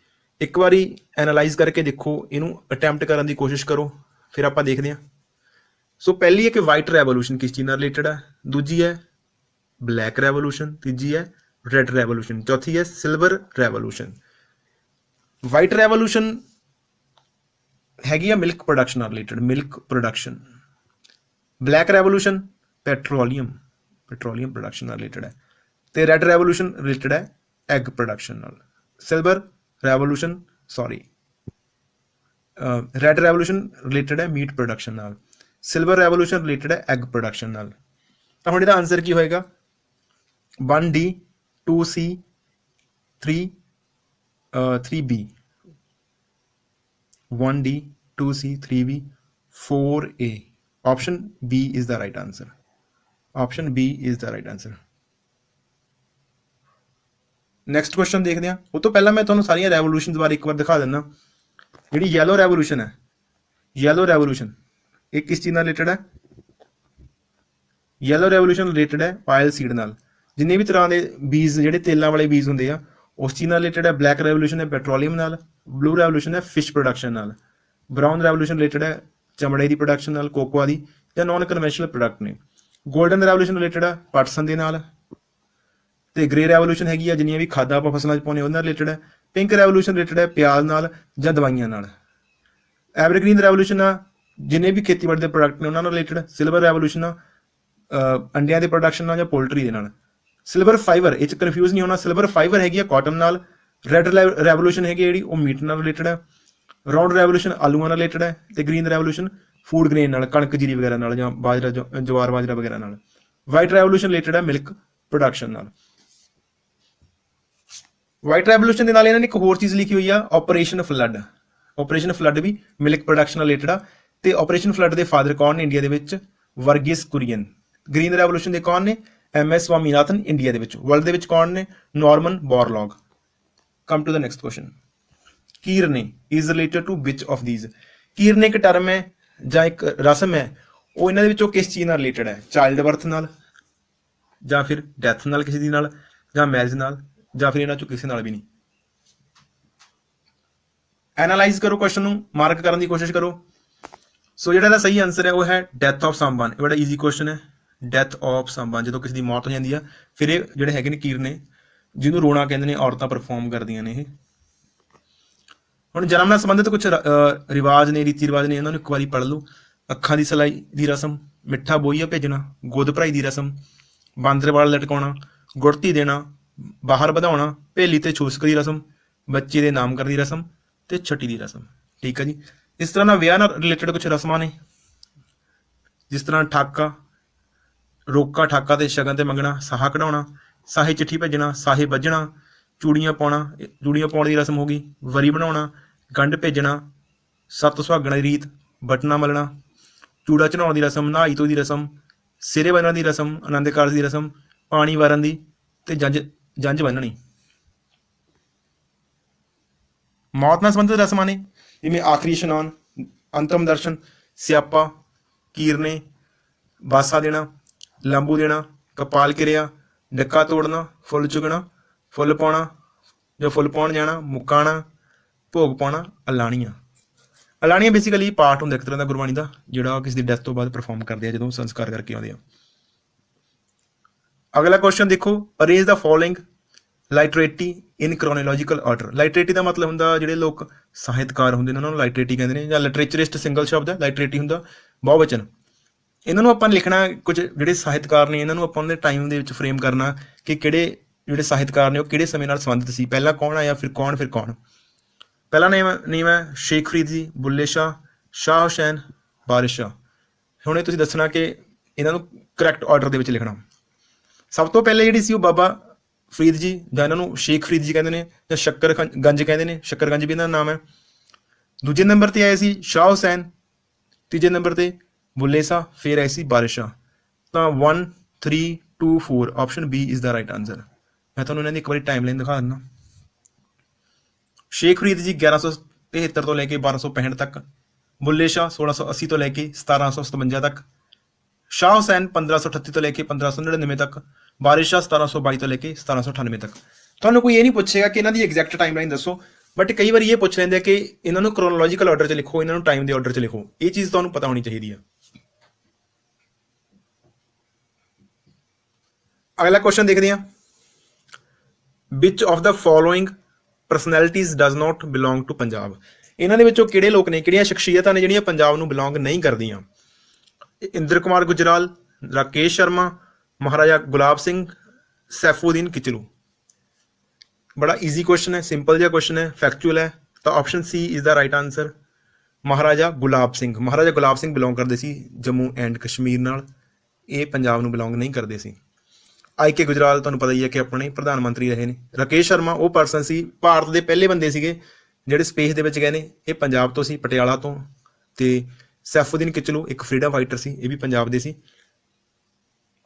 ਇੱਕ ਵਾਰੀ ਐਨਾਲਾਈਜ਼ ਕਰਕੇ ਦੇਖੋ, ਇਹਨੂੰ ਅਟੈਂਪਟ ਕਰਨ ਦੀ ਕੋਸ਼ਿਸ਼ ਕਰੋ, ਫਿਰ ਆਪਾਂ ਦੇਖਦੇ ਹਾਂ। ਸੋ ਪਹਿਲੀ ਹੈ ਕਿ ਵਾਈਟ ਰੈਵੋਲੂਸ਼ਨ ਕਿਸ ਚੀਜ਼ ਨਾਲ ਰਿਲੇਟਡ ਹੈ, ਦੂਜੀ ਹੈ ਬਲੈਕ ਰੈਵੋਲੂਸ਼ਨ, ਤੀਜੀ ਹੈ ਰੈਡ ਰੈਵੋਲੂਸ਼ਨ, ਚੌਥੀ ਹੈ ਸਿਲਵਰ ਰੈਵੋਲੂਸ਼ਨ। ਵਾਈਟ ਰੈਵੋਲੂਸ਼ਨ ਹੈਗੀ ਆ ਮਿਲਕ ਪ੍ਰੋਡਕਸ਼ਨ ਨਾਲ related, milk production. Black revolution petroleum production ਨਾਲ ਰਿਲੇਟਡ ਹੈ, ਤੇ ਰੈਡ ਰੈਵੋਲੂਸ਼ਨ ਰਿਲੇਟਡ ਹੈ ਐਗ ਪ੍ਰੋਡਕਸ਼ਨ ਨਾਲ। Silver revolution red revolution related ਹੈ ਮੀਟ ਪ੍ਰੋਡਕਸ਼ਨ ਨਾਲ, ਸਿਲਵਰ ਰੈਵੋਲੂਸ਼ਨ ਰਿਲੇਟਡ ਹੈ ਐਗ ਪ੍ਰੋਡਕਸ਼ਨ ਨਾਲ। ਤਾਂ ਹੁਣ ਇਹਦਾ ਆਨਸਰ ਕੀ ਹੋਏਗਾ? 1D 2C 3B 1D 2C 3B 4A। option B is the right answer, option B is the right answer। Next question ਦੇਖਦੇ ਹਾਂ। ਉਹ ਤੋਂ ਪਹਿਲਾਂ ਮੈਂ ਤੁਹਾਨੂੰ ਸਾਰੀਆਂ ਰੈਵੋਲੂਸ਼ਨਸ ਬਾਰੇ ਇੱਕ ਵਾਰ ਦਿਖਾ ਦਿੰਦਾ। ਜਿਹੜੀ ਯੈਲੋ ਰੈਵੋਲੂਸ਼ਨ ਹੈ, ਯੈਲੋ ਰੈਵੋਲੂਸ਼ਨ ਇਹ ਕਿਸ ਚੀਜ਼ ਨਾਲ ਰਿਲੇਟਡ ਹੈ? ਯੈਲੋ ਰੈਵੋਲੂਸ਼ਨ ਰਿਲੇਟਡ ਹੈ ਆਇਲ ਸੀਡ ਨਾਲ। ਜਿੰਨੇ ਵੀ ਤਰ੍ਹਾਂ ਦੇ ਬੀਜ, ਜਿਹੜੇ ਤੇਲਾਂ ਵਾਲੇ ਬੀਜ ਹੁੰਦੇ ਆ, ਉਸ ਚੀਜ਼ ਨਾਲ ਰਿਲੇਟਡ ਹੈ। ਬਲੈਕ ਰੈਵੋਲੂਸ਼ਨ ਹੈ ਪੈਟਰੋਲੀਅਮ ਨਾਲ, ਬਲੂ ਰੈਵੋਲੂਸ਼ਨ ਹੈ ਫਿਸ਼ ਪ੍ਰੋਡਕਸ਼ਨ ਨਾਲ, ਬਰਾਊਨ ਰੈਵੋਲੂਸ਼ਨ ਰਿਲੇਟਡ ਹੈ ਚਮੜੇ ਦੀ ਪ੍ਰੋਡਕਸ਼ਨ ਨਾਲ, ਕੋਕੋਆ ਦੀ, ਜਾਂ ਨੌਨ ਕਨਵੈਨਸ਼ਨਲ ਪ੍ਰੋਡਕਟ ਨੇ। ਗੋਲਡਨ ਰੈਵੋਲੂਸ਼ਨ ਰਿਲੇਟਡ ਹੈ ਪਟਸਨ ਦੇ ਨਾਲ, ਤੇ ਗ੍ਰੇ ਰੈਵੋਲੂਸ਼ਨ ਹੈਗੀ ਆ ਜਿੰਨੀਆਂ ਵੀ ਖਾਦਾਂ ਆਪਾਂ ਫਸਲਾਂ 'ਚ ਪਾਉਂਦੇ ਉਹਨਾਂ ਨਾਲ ਰਿਲੇਟਡ ਹੈ। ਪਿੰਕ ਰੈਵੋਲੂਸ਼ਨ ਰਿਲੇਟਡ ਹੈ ਪਿਆਜ਼ ਨਾਲ ਜਾਂ ਦਵਾਈਆਂ ਨਾਲ। ਐਵਰਗ੍ਰੀਨ ਰੈਵੋਲੂਸ਼ਨ ਆ ਜਿੰਨੇ ਵੀ ਖੇਤੀਬਾੜੀ ਦੇ ਪ੍ਰੋਡਕਟ ਨੇ ਉਹਨਾਂ ਨਾਲ ਰਿਲੇਟਡ। ਸਿਲਵਰ ਰੈਵੋਲੂਸ਼ਨ ਆ ਅੰਡਿਆਂ ਦੇ ਪ੍ਰੋਡਕਸ਼ਨ ਨਾਲ ਜਾਂ ਪੋਲਟਰੀ ਦੇ ਨਾਲ। ਸਿਲਵਰ ਫਾਈਬਰ, ਇਹ 'ਚ ਕਨਫਿਊਜ਼ ਨਹੀਂ ਹੋਣਾ, ਸਿਲਵਰ ਫਾਈਬਰ ਹੈਗੀ ਆ ਕਾਟਨ ਨਾਲ। ਰੈਡ ਰੈਵੋਲੂਸ਼ਨ ਹੈਗੀ ਜਿਹੜੀ ਉਹ ਮੀਟ ਨਾਲ ਰਿਲੇਟਡ ਹੈ। ਰਾਉਂਡ ਰੈਵੋਲੂਸ਼ਨ ਆਲੂਆਂ ਨਾਲ ਰਿਲੇਟਡ ਹੈ, ਤੇ ਗ੍ਰੀਨ ਰੈਵੋਲੂਸ਼ਨ ਫੂਡ ਗ੍ਰੇਨ ਨਾਲ, ਕਣਕ ਜੀਰੀ ਵਗੈਰਾ ਨਾਲ ਜਾਂ ਬਾਜਰਾ, ਜਵਾਰ ਬਾਜਰਾ ਵਗੈਰਾ ਨਾਲ। ਵਾਈਟ ਰੈਵੋਲੂਸ਼ਨ ਰਿਲੇਟਡ ਹੈ ਮਿਲਕ ਪ੍ਰੋਡਕਸ਼ਨ ਨਾਲ। ਵਾਈਟ ਰੈਵੋਲੂਸ਼ਨ ਦੇ ਨਾਲ ਇਹਨਾਂ ਨੇ ਇੱਕ ਹੋਰ ਚੀਜ਼ ਲਿਖੀ ਹੋਈ ਆ, ਆਪਰੇਸ਼ਨ ਫਲੱਡ। ਆਪਰੇਸ਼ਨ ਫਲੱਡ ਵੀ ਮਿਲਕ ਪ੍ਰੋਡਕਸ਼ਨ ਨਾਲ ਰਿਲੇਟਡ ਆ, ਤੇ ਆਪਰੇਸ਼ਨ ਫਲੱਡ ਦੇ ਫਾਦਰ ਕੌਣ ਨੇ ਇੰਡੀਆ ਦੇ ਵਿੱਚ? ਵਰਗੀਸ ਕੁਰੀਅਨ। ਗ੍ਰੀਨ ਰੈਵੋਲੂਸ਼ਨ ਦੇ ਕੌਣ ਨੇ? MS ਸਵਾਮੀਨਾਥਨ ਇੰਡੀਆ ਦੇ ਵਿੱਚ। ਵਰਲਡ ਦੇ ਵਿੱਚ ਕੌਣ ਨੇ? Norman Borlaug. Come to the next question. ਕੀਰਨੇ is related to which of these? ਕੀਰਨੇ ਇੱਕ ਟਰਮ ਹੈ ਜਾਂ ਇੱਕ ਰਸਮ ਹੈ, ਉਹ ਇਹਨਾਂ ਦੇ ਵਿੱਚੋਂ ਕਿਸ ਚੀਜ਼ ਨਾਲ ਰਿਲੇਟਡ ਹੈ? ਚਾਈਲਡ ਬਰਥ ਨਾਲ, ਜਾਂ ਫਿਰ ਡੈਥ ਨਾਲ ਕਿਸੇ ਦੀ ਨਾਲ, ਜਾਂ ਮੈਰਿਜ ਨਾਲ, ਜਾਂ ਫਿਰ ਇਹਨਾਂ ਚੋਂ ਕਿਸੇ ਨਾਲ ਵੀ ਨਹੀਂ। ਐਨਾਲਾਈਜ਼ ਕਰੋ ਕੁਐਸਚਨ ਨੂੰ, ਮਾਰਕ ਕਰਨ ਦੀ ਕੋਸ਼ਿਸ਼ ਕਰੋ। ਸੋ ਜਿਹੜਾ ਇਹਦਾ ਸਹੀ ਆਨਸਰ ਹੈ ਉਹ ਹੈ ਡੈਥ ਆਫ ਸਮਵਨ। ਇਹ ਬੜਾ ਈਜ਼ੀ ਕੁਐਸਚਨ ਹੈ। ਡੈਥ ਆਫ ਸਮਵਨ, ਜਦੋਂ ਕਿਸੇ ਦੀ ਮੌਤ ਹੋ ਜਾਂਦੀ ਆ, ਫਿਰ ਇਹ ਜਿਹੜੇ ਹੈਗੇ ਨੇ ਕੀਰਨੇ, ਜਿਹਨੂੰ ਰੋਣਾ ਕਹਿੰਦੇ ਨੇ, ਔਰਤਾਂ ਪਰਫਾਰਮ ਕਰਦੀਆਂ ਨੇ ਇਹ। ਹੁਣ ਜਨਮ ਨਾਲ ਸੰਬੰਧਿਤ ਕੁਝ ਰਿਵਾਜ ਨੇ, ਰੀਤੀ ਰਿਵਾਜ ਨੇ, ਇਹਨਾਂ ਨੂੰ ਇੱਕ ਵਾਰੀ ਪੜ੍ਹ ਲਓ। ਅੱਖਾਂ ਦੀ ਸਲਾਈ ਦੀ ਰਸਮ, ਮਿੱਠਾ ਬੋਈਆ ਭੇਜਣਾ, ਗੋਦ ਭਰਾਈ ਦੀ ਰਸਮ, ਬਾਂਦਰ ਵਾਲ ਲਟਕਾਉਣਾ, ਗੁੜਤੀ ਦੇਣਾ, ਬਾਹਰ ਵਧਾਉਣਾ, ਭੇਲੀ ਤੇ ਛੂਸਕ ਦੀ ਰਸਮ, ਬੱਚੇ ਦੇ ਨਾਮਕਰਨ ਦੀ ਰਸਮ, ਤੇ ਛਟੀ ਦੀ ਰਸਮ। ਠੀਕ ਹੈ ਜੀ। ਇਸ ਤਰ੍ਹਾਂ ਨਾਲ ਵਿਆਹ ਨਾਲ ਰਿਲੇਟਡ ਕੁਝ ਰਸਮਾਂ ਨੇ, ਜਿਸ ਤਰ੍ਹਾਂ ਠਾਕਾ, ਰੋਕਾ ਠਾਕਾ ਤੇ ਸ਼ਗਨ ਤੇ ਮੰਗਣਾ, ਸਾਹਾ ਕਢਾਉਣਾ, ਸਾਹੇ ਚਿੱਠੀ ਭੇਜਣਾ, ਸਾਹੇ ਵੱਜਣਾ, ਚੂੜੀਆਂ ਪਾਉਣਾ, ਚੂੜੀਆਂ ਪਾਉਣ ਦੀ ਰਸਮ ਹੋ ਗਈ, ਵਰੀ ਬਣਾਉਣਾ, ਗੰਢ ਭੇਜਣਾ, ਸੱਤ ਸੁਹਾਗਣਾ ਦੀ ਰੀਤ, ਬਟਨਾ ਮਲਣਾ, ਚੂੜਾ ਚੜਾਉਣ ਦੀ ਰਸਮ, ਨਹਾਈ ਧੋਈ ਦੀ ਰਸਮ, ਸਿਰੇ ਬੰਨਣ ਦੀ ਰਸਮ, ਆਨੰਦ ਕਾਰਜ ਦੀ ਰਸਮ, ਪਾਣੀ ਵਾਰਨ ਦੀ, ਤੇ ਜੰਝ ਬੰਨਣੀ। ਮੌਤ ਨਾਲ ਸੰਬੰਧਿਤ ਰਸਮਾਂ ਨੇ, ਜਿਵੇਂ ਆਖਰੀ ਇਸ਼ਨਾਨ, ਅੰਤਮ ਦਰਸ਼ਨ, ਸਿਆਪਾ, ਕੀਰਨੇ, ਬਾਸਾ ਦੇਣਾ, ਲੰਬੂ ਦੇਣਾ, ਕਪਾਲ ਕਿਰਿਆ, ਡੱਕਾ ਤੋੜਨਾ, ਫੁੱਲ ਚੁਗਣਾ, ਫੁੱਲ ਪਾਉਣਾ ਜਾਂ ਫੁੱਲ ਪਾਉਣ ਜਾਣਾ, ਮੁਕਾਣਾ, ਭੋਗ ਪਾਉਣਾ, ਅਲਾਣੀਆਂ। ਅਲਾਣੀਆਂ ਬੇਸਿਕਲੀ ਪਾਠ ਹੁੰਦਾ ਇੱਕ ਤਰ੍ਹਾਂ ਦਾ ਗੁਰਬਾਣੀ ਦਾ, ਜਿਹੜਾ ਕਿਸੇ ਦੀ ਡੈਥ ਤੋਂ ਬਾਅਦ ਪਰਫਾਰਮ ਕਰਦੇ ਆ ਜਦੋਂ ਸੰਸਕਾਰ ਕਰਕੇ ਆਉਂਦੇ ਆ। ਅਗਲਾ ਕੁਐਸਚਨ ਦੇਖੋ, arrange the following literati in chronological order. Literati ਦਾ ਮਤਲਬ ਹੁੰਦਾ ਜਿਹੜੇ ਲੋਕ ਸਾਹਿਤਕਾਰ ਹੁੰਦੇ ਨੇ ਉਹਨਾਂ ਨੂੰ ਲਾਈਟਰੇਟੀ ਕਹਿੰਦੇ ਨੇ, ਜਾਂ ਲਿਟਰੇਚਰਿਸਟ ਸਿੰਗਲ ਸ਼ਬਦ ਹੈ, ਲਾਈਟਰੇਟੀ ਹੁੰਦਾ ਬਹੁਵਚਨ। ਇਹਨਾਂ ਨੂੰ ਆਪਾਂ ਲਿਖਣਾ, ਕੁਝ ਜਿਹੜੇ ਸਾਹਿਤਕਾਰ ਨੇ ਇਹਨਾਂ ਨੂੰ ਆਪਾਂ ਉਹਨਾਂ ਦੇ ਟਾਈਮ ਦੇ ਵਿੱਚ ਫਰੇਮ ਕਰਨਾ ਕਿ ਕਿਹੜੇ ਜਿਹੜੇ ਸਾਹਿਤਕਾਰ ਨੇ ਉਹ ਕਿਹੜੇ ਸਮੇਂ ਨਾਲ ਸੰਬੰਧਿਤ ਸੀ, ਪਹਿਲਾਂ ਕੌਣ ਆਇਆ, ਫਿਰ ਕੌਣ, ਫਿਰ ਕੌਣ। ਪਹਿਲਾ ਨੇਮ ਹੈ ਸ਼ੇਖ ਫਰੀਦ ਜੀ, ਬੁੱਲੇ ਸ਼ਾਹ, ਸ਼ਾਹ ਹੁਸੈਨ, ਵਾਰਿਸ ਸ਼ਾਹ। ਹੁਣ ਇਹ ਤੁਸੀਂ ਦੱਸਣਾ ਕਿ ਇਹਨਾਂ ਨੂੰ ਕਰੈਕਟ ਆਰਡਰ ਦੇ ਵਿੱਚ ਲਿਖਣਾ। ਸਭ ਤੋਂ ਪਹਿਲੇ ਜਿਹੜੀ ਸੀ ਉਹ ਬਾਬਾ ਫਰੀਦ ਜੀ, ਜਾਂ ਇਹਨਾਂ ਨੂੰ ਸ਼ੇਖ ਫਰੀਦ ਜੀ ਕਹਿੰਦੇ ਨੇ, ਜਾਂ ਸ਼ੱਕਰਗੰਜ ਕਹਿੰਦੇ ਨੇ, ਸ਼ੱਕਰਗੰਜ ਵੀ ਇਹਨਾਂ ਦਾ ਨਾਮ ਹੈ। ਦੂਜੇ ਨੰਬਰ ਤੇ ਆਏ ਸੀ ਸ਼ਾਹ ਹੁਸੈਨ, ਤੀਜੇ ਨੰਬਰ ਤੇ ਬੁੱਲੇ ਸ਼ਾਹ, ਫਿਰ ਆਏ ਸੀ ਵਾਰਿਸ ਸ਼ਾਹ। ਤਾਂ 1 3 2 4 option B is the right answer. मैं तुहानूं इन्हां दी एक बारी टाइमलाइन दिखा दिंदा। शेख फरीद जी 1173 ਤੋਂ ਲੈ ਕੇ 1265 ਤੱਕ, ਬੁੱਲੇ ਸ਼ਾਹ 1680 ਤੋਂ ਲੈ ਕੇ 1757 ਤੱਕ, ਸ਼ਾਹ ਹੁਸੈਨ 1538 ਤੋਂ ਲੈ ਕੇ 1599 ਤੱਕ, ਵਾਰਿਸ ਸ਼ਾਹ 1722 ਤੋਂ ਲੈ ਕੇ 1798 ਤੱਕ। ਤੁਹਾਨੂੰ ਕੋਈ ਇਹ ਨਹੀਂ ਪੁੱਛੇਗਾ ਕਿ ਇਹਨਾਂ ਦੀ ਐਗਜ਼ੈਕਟ ਟਾਈਮਲਾਈਨ ਦੱਸੋ, ਬਟ ਕਈ ਵਾਰੀ ਇਹ ਪੁੱਛ ਲੈਂਦੇ ਆ ਕਿ ਇਹਨਾਂ ਨੂੰ ਕ੍ਰੋਨੋਲੋਜੀਕਲ ਆਰਡਰ 'ਚ ਲਿਖੋ, ਇਹਨਾਂ ਨੂੰ ਟਾਈਮ ਦੇ ਆਰਡਰ 'ਚ ਲਿਖੋ। ਇਹ ਚੀਜ਼ ਤੁਹਾਨੂੰ ਪਤਾ ਹੋਣੀ ਚਾਹੀਦੀ ਆ। ਅਗਲਾ ਕੁਐਸਚਨ ਦੇਖਦੇ ਹਾਂ। Which of the following personalities does not belong to Punjab. ਇਹਨਾਂ ਦੇ ਵਿੱਚੋਂ ਕਿਹੜੇ ਲੋਕ ਨੇ, ਕਿਹੜੀਆਂ ਸ਼ਖਸੀਅਤਾਂ ਨੇ ਜਿਹੜੀਆਂ ਪੰਜਾਬ ਨੂੰ ਬਿਲੋਂਗ ਨਹੀਂ ਕਰਦੀਆਂ? ਇੰਦਰ ਕੁਮਾਰ ਗੁਜਰਾਲ, ਰਾਕੇਸ਼ ਸ਼ਰਮਾ, ਮਹਾਰਾਜਾ ਗੁਲਾਬ ਸਿੰਘ, ਸੈਫੂਦੀਨ ਕਿਚਲੂ। ਬੜਾ ਈਜ਼ੀ ਕੁਐਸਚਨ ਹੈ, ਸਿੰਪਲ ਜਿਹਾ ਕੁਐਸਚਨ ਹੈ, ਫੈਕਚੁਅਲ ਹੈ। ਤਾਂ option C is the right answer. Maharaja Gulab Singh, Maharaja Gulab Singh belong ਕਰਦੇ ਸੀ ਜੰਮੂ ਐਂਡ ਕਸ਼ਮੀਰ ਨਾਲ, ਇਹ ਪੰਜਾਬ ਨੂੰ ਬਿਲੋਂਗ ਨਹੀਂ ਕਰਦੇ ਸੀ। ਆਈ ਕੇ ਗੁਜਰਾਲ ਤੁਹਾਨੂੰ ਪਤਾ ਹੀ ਹੈ ਕਿ ਆਪਣੇ ਪ੍ਰਧਾਨ ਮੰਤਰੀ ਰਹੇ ਨੇ। ਰਾਕੇਸ਼ ਸ਼ਰਮਾ ਉਹ ਪਰਸਨ ਸੀ, ਭਾਰਤ ਦੇ ਪਹਿਲੇ ਬੰਦੇ ਸੀਗੇ ਜਿਹੜੇ ਸਪੇਸ ਦੇ ਵਿੱਚ ਗਏ ਨੇ, ਇਹ ਪੰਜਾਬ ਤੋਂ ਸੀ, ਪਟਿਆਲਾ ਤੋਂ। ਤੇ ਸੈਫੂਦੀਨ ਕਿਚਲੂ ਇੱਕ ਫਰੀडम ਫਾਈਟਰ ਸੀ, ਇਹ ਵੀ ਪੰਜਾਬ ਦੇ ਸੀ।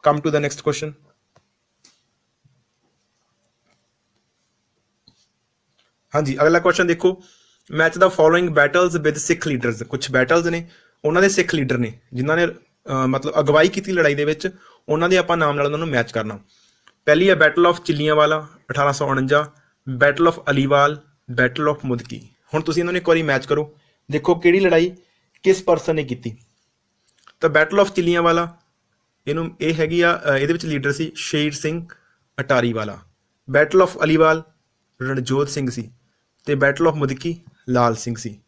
Come to the next question. ਹਾਂਜੀ, ਅਗਲਾ ਕੁਐਸਚਨ ਦੇਖੋ। Match the following battles with Sikh leaders. ਕੁਝ ਬੈਟਲਸ ਨੇ, ਉਹਨਾਂ ਦੇ ਸਿੱਖ ਲੀਡਰ ਨੇ ਜਿਨ੍ਹਾਂ ਨੇ ਮਤਲਬ ਅਗਵਾਈ ਕੀਤੀ ਲੜਾਈ ਦੇ ਵਿੱਚ, ਉਹਨਾਂ ਦੇ ਆਪਾਂ ਨਾਮ ਨਾਲ ਉਹਨਾਂ ਨੂੰ ਮੈਚ ਕਰਨਾ। ਪਹਿਲੀ ਹੈ battle of Chillianwala 1849, battle of Aliwal, battle of Mudki. ਹੁਣ ਤੁਸੀਂ ਇਹਨਾਂ ਨੂੰ ਇੱਕ ਵਾਰੀ ਮੈਚ ਕਰੋ, ਦੇਖੋ ਕਿਹੜੀ ਲੜਾਈ ਕਿਸ ਪਰਸਨ ਨੇ ਕੀਤੀ। ਤਾਂ ਬੈਟਲ ਆਫ ਚਿੱਲੀਆਂਵਾਲਾ ਇਹ ਹੈਗੀ ਆ, ਇਹਦੇ ਵਿੱਚ leader C Sher Singh Attariwala. Battle of Aliwal Ranjot Singh ਸੀ, ਤੇ ਬੈਟਲ ਆਫ ਮੁਦਕੀ ਲਾਲ ਸਿੰਘ ਸੀ।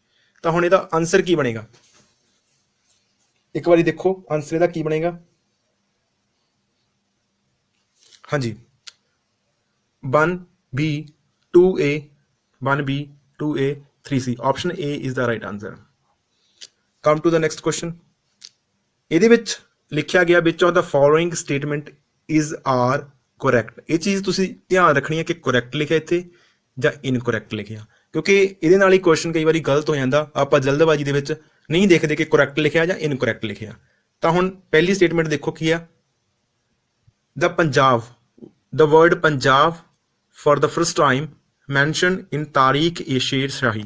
ਤਾਂ ਹੁਣ ਇਹਦਾ ਆਨਸਰ ਕੀ ਬਣੇਗਾ, ਇੱਕ ਵਾਰੀ ਦੇਖੋ ਆਨਸਰ ਇਹਦਾ ਕੀ ਬਣੇਗਾ। ਹਾਂਜੀ, 1B 2A 1B 2A 3C, option A is the right answer. Come to the next question. ਇਹਦੇ ਵਿੱਚ ਲਿਖਿਆ ਗਿਆ which of the following statement is are correct. ਇਹ ਚੀਜ਼ ਤੁਸੀਂ ਧਿਆਨ ਰੱਖਣੀ ਹੈ ਕਿ ਕਰੈਕਟ ਲਿਖਿਆ ਇੱਥੇ ਜਾਂ ਇਨਕਰੈਕਟ ਲਿਖਿਆ, ਕਿਉਂਕਿ ਇਹਦੇ ਨਾਲ ਹੀ ਕੁਐਸਚਨ ਕਈ ਵਾਰੀ ਗਲਤ ਹੋ ਜਾਂਦਾ। ਆਪਾਂ ਜਲਦਬਾਜ਼ੀ ਦੇ ਵਿੱਚ ਨਹੀਂ ਦੇਖਦੇ ਕਿ ਕਰੈਕਟ ਲਿਖਿਆ ਜਾਂ ਇਨਕਰੈਕਟ ਲਿਖਿਆ। ਤਾਂ ਹੁਣ ਪਹਿਲੀ ਸਟੇਟਮੈਂਟ ਦੇਖੋ ਕੀ ਆ। The Punjab, the word Punjab for the first time mentioned in Tarikh e शेर शाही।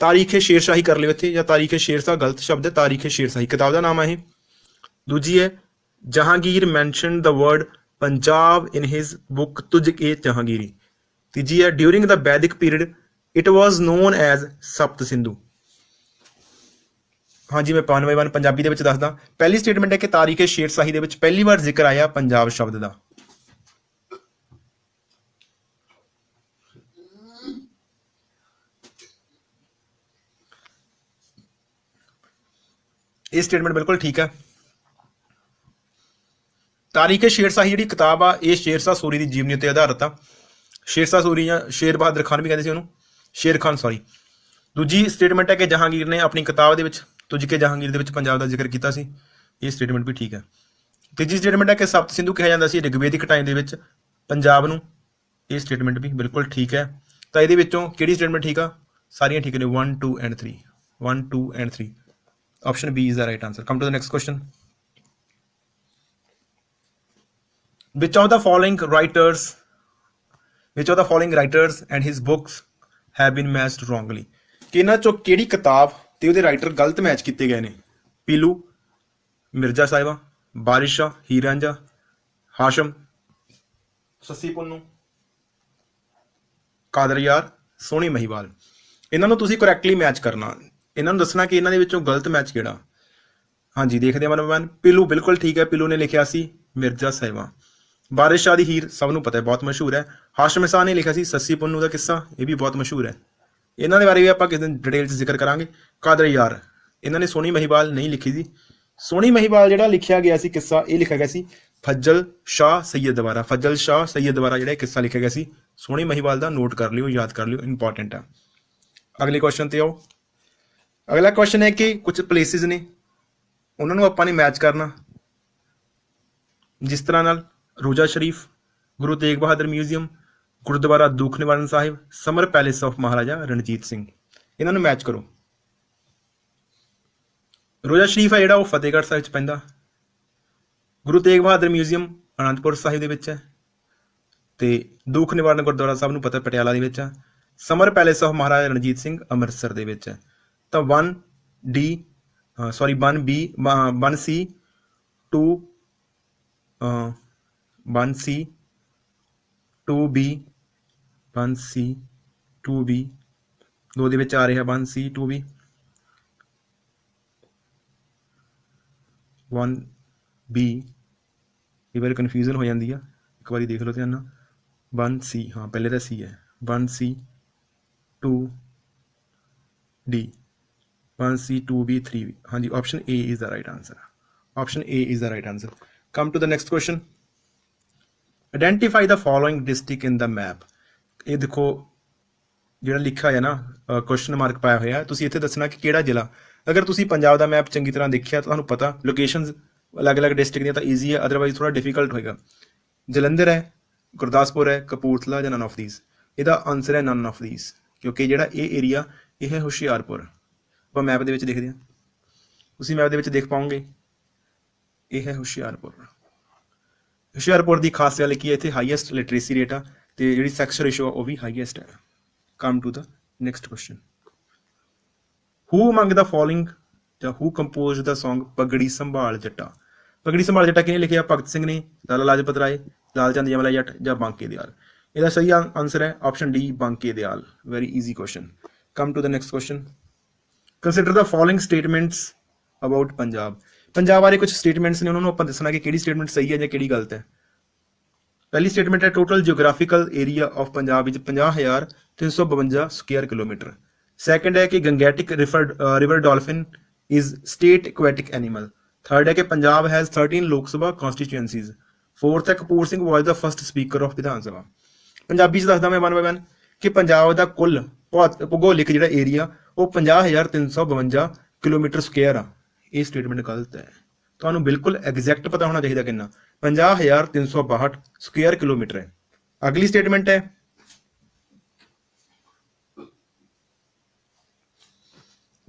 तारीख ए शेर शाही कर लियो इत्थे, या तारीख ए शेर शाह गलत शब्द है, तारीख ए शेर शाही किताब का नाम है। दूजी है Jahangir mention the word Punjab in his book Tuzk e Jahangiri. तीजी है during the Vedic period it was known as Sapta Sindhu. हाँ जी, मैं 1 by 1 पंजाबी दे विच दसदा। पहली स्टेटमेंट है कि तारीख ए शेर शाही दे विच पहली बार जिक्र आया पंजाब शब्द का। ਇਹ ਸਟੇਟਮੈਂਟ ਬਿਲਕੁਲ ਠੀਕ ਹੈ। ਤਾਰੀਖ ਸ਼ੇਰ ਸ਼ਾਹੀ ਜਿਹੜੀ ਕਿਤਾਬ ਆ, ਇਹ ਸ਼ੇਰ ਸ਼ਾਹ ਸੂਰੀ ਦੀ ਜੀਵਨੀ ਉੱਤੇ ਆਧਾਰਿਤ ਆ। ਸ਼ੇਰ ਸ਼ਾਹ ਸੂਰੀ ਜਾਂ ਸ਼ੇਰ ਬਹਾਦਰ ਖਾਨ ਵੀ ਕਹਿੰਦੇ ਸੀ ਉਹਨੂੰ, ਸ਼ੇਰ ਖਾਨ ਸੌਰੀ। ਦੂਜੀ ਸਟੇਟਮੈਂਟ ਹੈ ਕਿ ਜਹਾਂਗੀਰ ਨੇ ਆਪਣੀ ਕਿਤਾਬ ਦੇ ਵਿੱਚ ਤੁਝ ਕੇ ਜਹਾਂਗੀਰ ਦੇ ਵਿੱਚ ਪੰਜਾਬ ਦਾ ਜ਼ਿਕਰ ਕੀਤਾ ਸੀ, ਇਹ ਸਟੇਟਮੈਂਟ ਵੀ ਠੀਕ ਹੈ। ਤੀਜੀ ਸਟੇਟਮੈਂਟ ਹੈ ਕਿ ਸਪਤ ਸਿੰਧੂ ਕਿਹਾ ਜਾਂਦਾ ਸੀ ਰਿਗਵੇਦਿਕ ਟਾਈਮ ਦੇ ਵਿੱਚ ਪੰਜਾਬ ਨੂੰ, ਇਹ ਸਟੇਟਮੈਂਟ ਵੀ ਬਿਲਕੁਲ ਠੀਕ ਹੈ। ਤਾਂ ਇਹਦੇ ਵਿੱਚੋਂ ਕਿਹੜੀ ਸਟੇਟਮੈਂਟ ਠੀਕ ਆ? ਸਾਰੀਆਂ ਠੀਕ ਨੇ, 1 2 and 3, 1 2 and 3। Option B is the right answer. Come to the next question. Which of the following writers and his books have been matched wrongly? ਕਿ ਇਹਨਾਂ ਚੋਂ ਕਿਹੜੀ ਕਿਤਾਬ ਤੇ ਉਹਦੇ ਰਾਈਟਰ ਗਲਤ ਮੈਚ ਕੀਤੇ ਗਏ ਨੇ? ਪੀਲੂ, ਮਿਰਜ਼ਾ ਸਾਹਿਬਾ, ਵਾਰਿਸ ਸ਼ਾਹ, ਹੀਰ ਰਾਂਝਾ, ਹਾਸ਼ਮ, ਸੱਸੀ ਪੁੰਨੂ, ਕਾਦਰ ਯਾਰ, ਸੋਹਣੀ ਮਹੀਵਾਲ। ਇਹਨਾਂ ਨੂੰ ਤੁਸੀਂ ਕਰੈਕਟਲੀ ਮੈਚ ਕਰਨਾ, ਇਹਨਾਂ ਨੂੰ ਦੱਸਣਾ ਕਿ ਇਹਨਾਂ ਦੇ ਵਿੱਚੋਂ ਗਲਤ ਮੈਚ ਕਿਹੜਾ। ਹਾਂਜੀ, ਦੇਖਦੇ ਹਾਂ 1 by 1। ਪੀਲੂ ਬਿਲਕੁਲ ਠੀਕ ਹੈ, ਪੀਲੂ ਨੇ ਲਿਖਿਆ ਸੀ ਮਿਰਜ਼ਾ ਸਾਹਿਬਾਂ। ਵਾਰਿਸ ਸ਼ਾਹ ਦੀ ਹੀਰ ਸਭ ਨੂੰ ਪਤਾ ਹੈ, ਬਹੁਤ ਮਸ਼ਹੂਰ ਹੈ। ਹਾਸ਼ਮ ਸ਼ਾਹ ਨੇ ਲਿਖਿਆ ਸੀ ਸੱਸੀ ਪੁੰਨੂ ਦਾ ਕਿੱਸਾ, ਇਹ ਵੀ ਬਹੁਤ ਮਸ਼ਹੂਰ ਹੈ। ਇਹਨਾਂ ਦੇ ਬਾਰੇ ਵੀ ਆਪਾਂ ਕਿਸੇ ਦਿਨ ਡਿਟੇਲ 'ਚ ਜ਼ਿਕਰ ਕਰਾਂਗੇ। ਕਾਦਰ ਯਾਰ, ਇਹਨਾਂ ਨੇ ਸੋਹਣੀ ਮਹੀਵਾਲ ਨਹੀਂ ਲਿਖੀ ਸੀ। ਸੋਹਣੀ ਮਹੀਵਾਲ ਜਿਹੜਾ ਲਿਖਿਆ ਗਿਆ ਸੀ ਕਿੱਸਾ, ਇਹ ਲਿਖਿਆ ਗਿਆ ਸੀ ਫਜ਼ਲ ਸ਼ਾਹ ਸੈਯਦ ਦੁਆਰਾ। ਫਜ਼ਲ ਸ਼ਾਹ ਸੈਯਦ ਦੁਆਰਾ ਜਿਹੜਾ ਕਿੱਸਾ ਲਿਖਿਆ ਗਿਆ ਸੀ ਸੋਹਣੀ ਮਹੀਵਾਲ ਦਾ, ਨੋਟ ਕਰ ਲਿਓ, ਯਾਦ ਕਰ ਲਿਓ, ਇੰਪੋਰਟੈਂਟ ਹੈ। ਅਗਲੇ ਕੁਐਸਚਨ ਤੇ ਆਓ। ਅਗਲਾ ਕੁਐਸਚਨ ਹੈ ਕਿ ਕੁਝ ਪਲੇਸਿਸ ਨੇ, ਉਹਨਾਂ ਨੂੰ ਆਪਾਂ ਨੇ ਮੈਚ ਕਰਨਾ, ਜਿਸ ਤਰ੍ਹਾਂ ਨਾਲ ਰੋਜ਼ਾ ਸ਼ਰੀਫ, ਗੁਰੂ ਤੇਗ ਬਹਾਦਰ ਮਿਊਜ਼ੀਅਮ, ਗੁਰਦੁਆਰਾ ਦੁੱਖ ਨਿਵਾਰਨ ਸਾਹਿਬ, summer palace of Maharaja Ranjit Singh. ਇਹਨਾਂ ਨੂੰ ਮੈਚ ਕਰੋ। ਰੋਜ਼ਾ ਸ਼ਰੀਫ ਹੈ ਜਿਹੜਾ ਉਹ ਫਤਿਹਗੜ੍ਹ ਸਾਹਿਬ 'ਚ ਪੈਂਦਾ। ਗੁਰੂ ਤੇਗ ਬਹਾਦਰ ਮਿਊਜ਼ੀਅਮ ਅਨੰਦਪੁਰ ਸਾਹਿਬ ਦੇ ਵਿੱਚ ਹੈ। ਤੇ ਦੁੱਖ ਨਿਵਾਰਨ ਗੁਰਦੁਆਰਾ ਸਾਹਿਬ ਨੂੰ ਪਤਾ ਪਟਿਆਲਾ ਦੇ ਵਿੱਚ ਆ। Summer palace of Maharaja Ranjit Singh Amritsar ਦੇ ਵਿੱਚ ਹੈ। ਤਾਂ 1D sorry 1B 1C 2 1C 2B 1C 2B ਦੋ ਦੇ ਵਿੱਚ ਆ ਰਿਹਾ 1C 2B 1B ਕਈ ਵਾਰ ਕਨਫਿਊਜ਼ਨ ਹੋ ਜਾਂਦੀ ਆ, ਇੱਕ ਵਾਰੀ ਦੇਖ ਲਓ ਧਿਆਨ ਨਾਲ। 1C ਹਾਂ ਪਹਿਲੇ ਤਾਂ C ਹੈ। 1C 2D 1C 2B 3B ਹਾਂਜੀ option A is the right answer. Option A is the right answer. Come to the next question. Identify the following district in the map. ਇਹ ਦੇਖੋ ਜਿਹੜਾ ਲਿਖਿਆ ਹੋਇਆ ਨਾ ਕੁਐਸਚਨ ਮਾਰਕ ਪਾਇਆ ਹੋਇਆ, ਤੁਸੀਂ ਇੱਥੇ ਦੱਸਣਾ ਕਿ ਕਿਹੜਾ ਜ਼ਿਲ੍ਹਾ। ਅਗਰ ਤੁਸੀਂ ਪੰਜਾਬ ਦਾ ਮੈਪ ਚੰਗੀ ਤਰ੍ਹਾਂ ਦੇਖਿਆ ਤਾਂ ਤੁਹਾਨੂੰ ਪਤਾ ਲੋਕੇਸ਼ਨਸ ਅਲੱਗ-ਅਲੱਗ ਡਿਸਟ੍ਰਿਕਟ ਦੀਆਂ ਤਾਂ ਈਜ਼ੀ ਹੈ, ਅਦਰਵਾਈਜ਼ ਥੋੜਾ ਡਿਫਿਕਲਟ ਹੋਏਗਾ। ਜਲੰਧਰ ਹੈ, ਗੁਰਦਾਸਪੁਰ ਹੈ, ਕਪੂਰਥਲਾ ਜਾਂ ਨਨ ਆਫ ਥੀਸ। ਇਹਦਾ ਆਨਸਰ ਹੈ ਨਨ ਆਫ ਥੀਸ, ਕਿਉਂਕਿ ਜਿਹੜਾ ਇਹ ਏਰੀਆ ਇਹ ਹੈ ਹੁਸ਼ਿਆਰਪੁਰ। ਆਪਾਂ ਮੈਪ ਦੇ ਵਿੱਚ ਦੇਖਦੇ ਹਾਂ, ਤੁਸੀਂ ਮੈਪ ਦੇ ਵਿੱਚ ਦੇਖ ਪਾਓਗੇ ਇਹ ਹੈ ਹੁਸ਼ਿਆਰਪੁਰ। ਹੁਸ਼ਿਆਰਪੁਰ ਦੀ ਖਾਸ ਗੱਲ ਕੀ ਹੈ, ਇੱਥੇ ਹਾਈਐਸਟ ਲਿਟਰੇਸੀ ਰੇਟ ਆ ਤੇ ਜਿਹੜੀ ਸੈਕਸ ਰੇਸ਼ੋ ਆ ਉਹ ਵੀ ਹਾਈਐਸਟ ਹੈ। Come to the next question. Who among the following ਜਾਂ ਹੂ ਕੰਪੋਜ਼ ਦਾ Song ਪਗੜੀ ਸੰਭਾਲ ਜੱਟਾ। ਪਗੜੀ ਸੰਭਾਲ ਜੱਟਾ ਕਿਹਨੇ ਲਿਖਿਆ? ਭਗਤ ਸਿੰਘ ਨੇ, ਲਾਲਾ ਲਾਜਪਤ ਰਾਏ, ਲਾਲ ਚੰਦ ਜਮਲਾ ਜੱਟ ਜਾਂ ਬਾਂਕੇ ਦਿਆਲ। ਇਹਦਾ ਸਹੀ ਆਨਸਰ ਹੈ option D Banke Dayal. Very easy question. Come to the next question. Consider the following statements about Punjab. Punjab ਬਾਰੇ ਕੁਝ ਸਟੇਟਮੈਂਟਸ ਨੇ, ਉਹਨਾਂ ਨੂੰ ਆਪਾਂ ਦੱਸਣਾ ਕਿ ਕਿਹੜੀ ਸਟੇਟਮੈਂਟ ਸਹੀ ਹੈ ਜਾਂ ਕਿਹੜੀ ਗਲਤ ਹੈ। ਪਹਿਲੀ ਸਟੇਟਮੈਂਟ ਹੈ total geographical area of Punjab ਵਿੱਚ 50,352 ਸਕੁਅਰ ਕਿਲੋਮੀਟਰ। ਸੈਕੰਡ ਹੈ ਕਿ Gangetic river dolphin is state aquatic animal. Third ਹੈ ਕਿ ਪੰਜਾਬ ਹੈਜ਼ 13 ਲੋਕ ਸਭਾ ਕਨਸਟੀਚੁਐਂਸੀਜ਼। ਫੋਰਥ ਹੈ ਕਪੂਰ ਸਿੰਘ ਵਾਸ ਦਾ first speaker of Vidhan Sabha. Punjabi ਚ ਦੱਸਦਾ ਮੈਂ 1 by 1 ਕਿ ਪੰਜਾਬ ਦਾ ਕੁੱਲ ਭੂਗੋਲਿਕ ਜਿਹੜਾ ਏਰੀਆ ਉਹ 50,352 ਕਿਲੋਮੀਟਰ ਸਕੁਅਰ ਆ। ਇਹ ਸਟੇਟਮੈਂਟ ਗਲਤ ਹੈ। ਤੁਹਾਨੂੰ ਬਿਲਕੁਲ ਐਗਜ਼ੈਕਟ ਪਤਾ ਹੋਣਾ ਚਾਹੀਦਾ ਕਿੰਨਾ, 50,362 ਸਕੁਅਰ ਕਿਲੋਮੀਟਰ ਹੈ। ਅਗਲੀ ਸਟੇਟਮੈਂਟ ਹੈ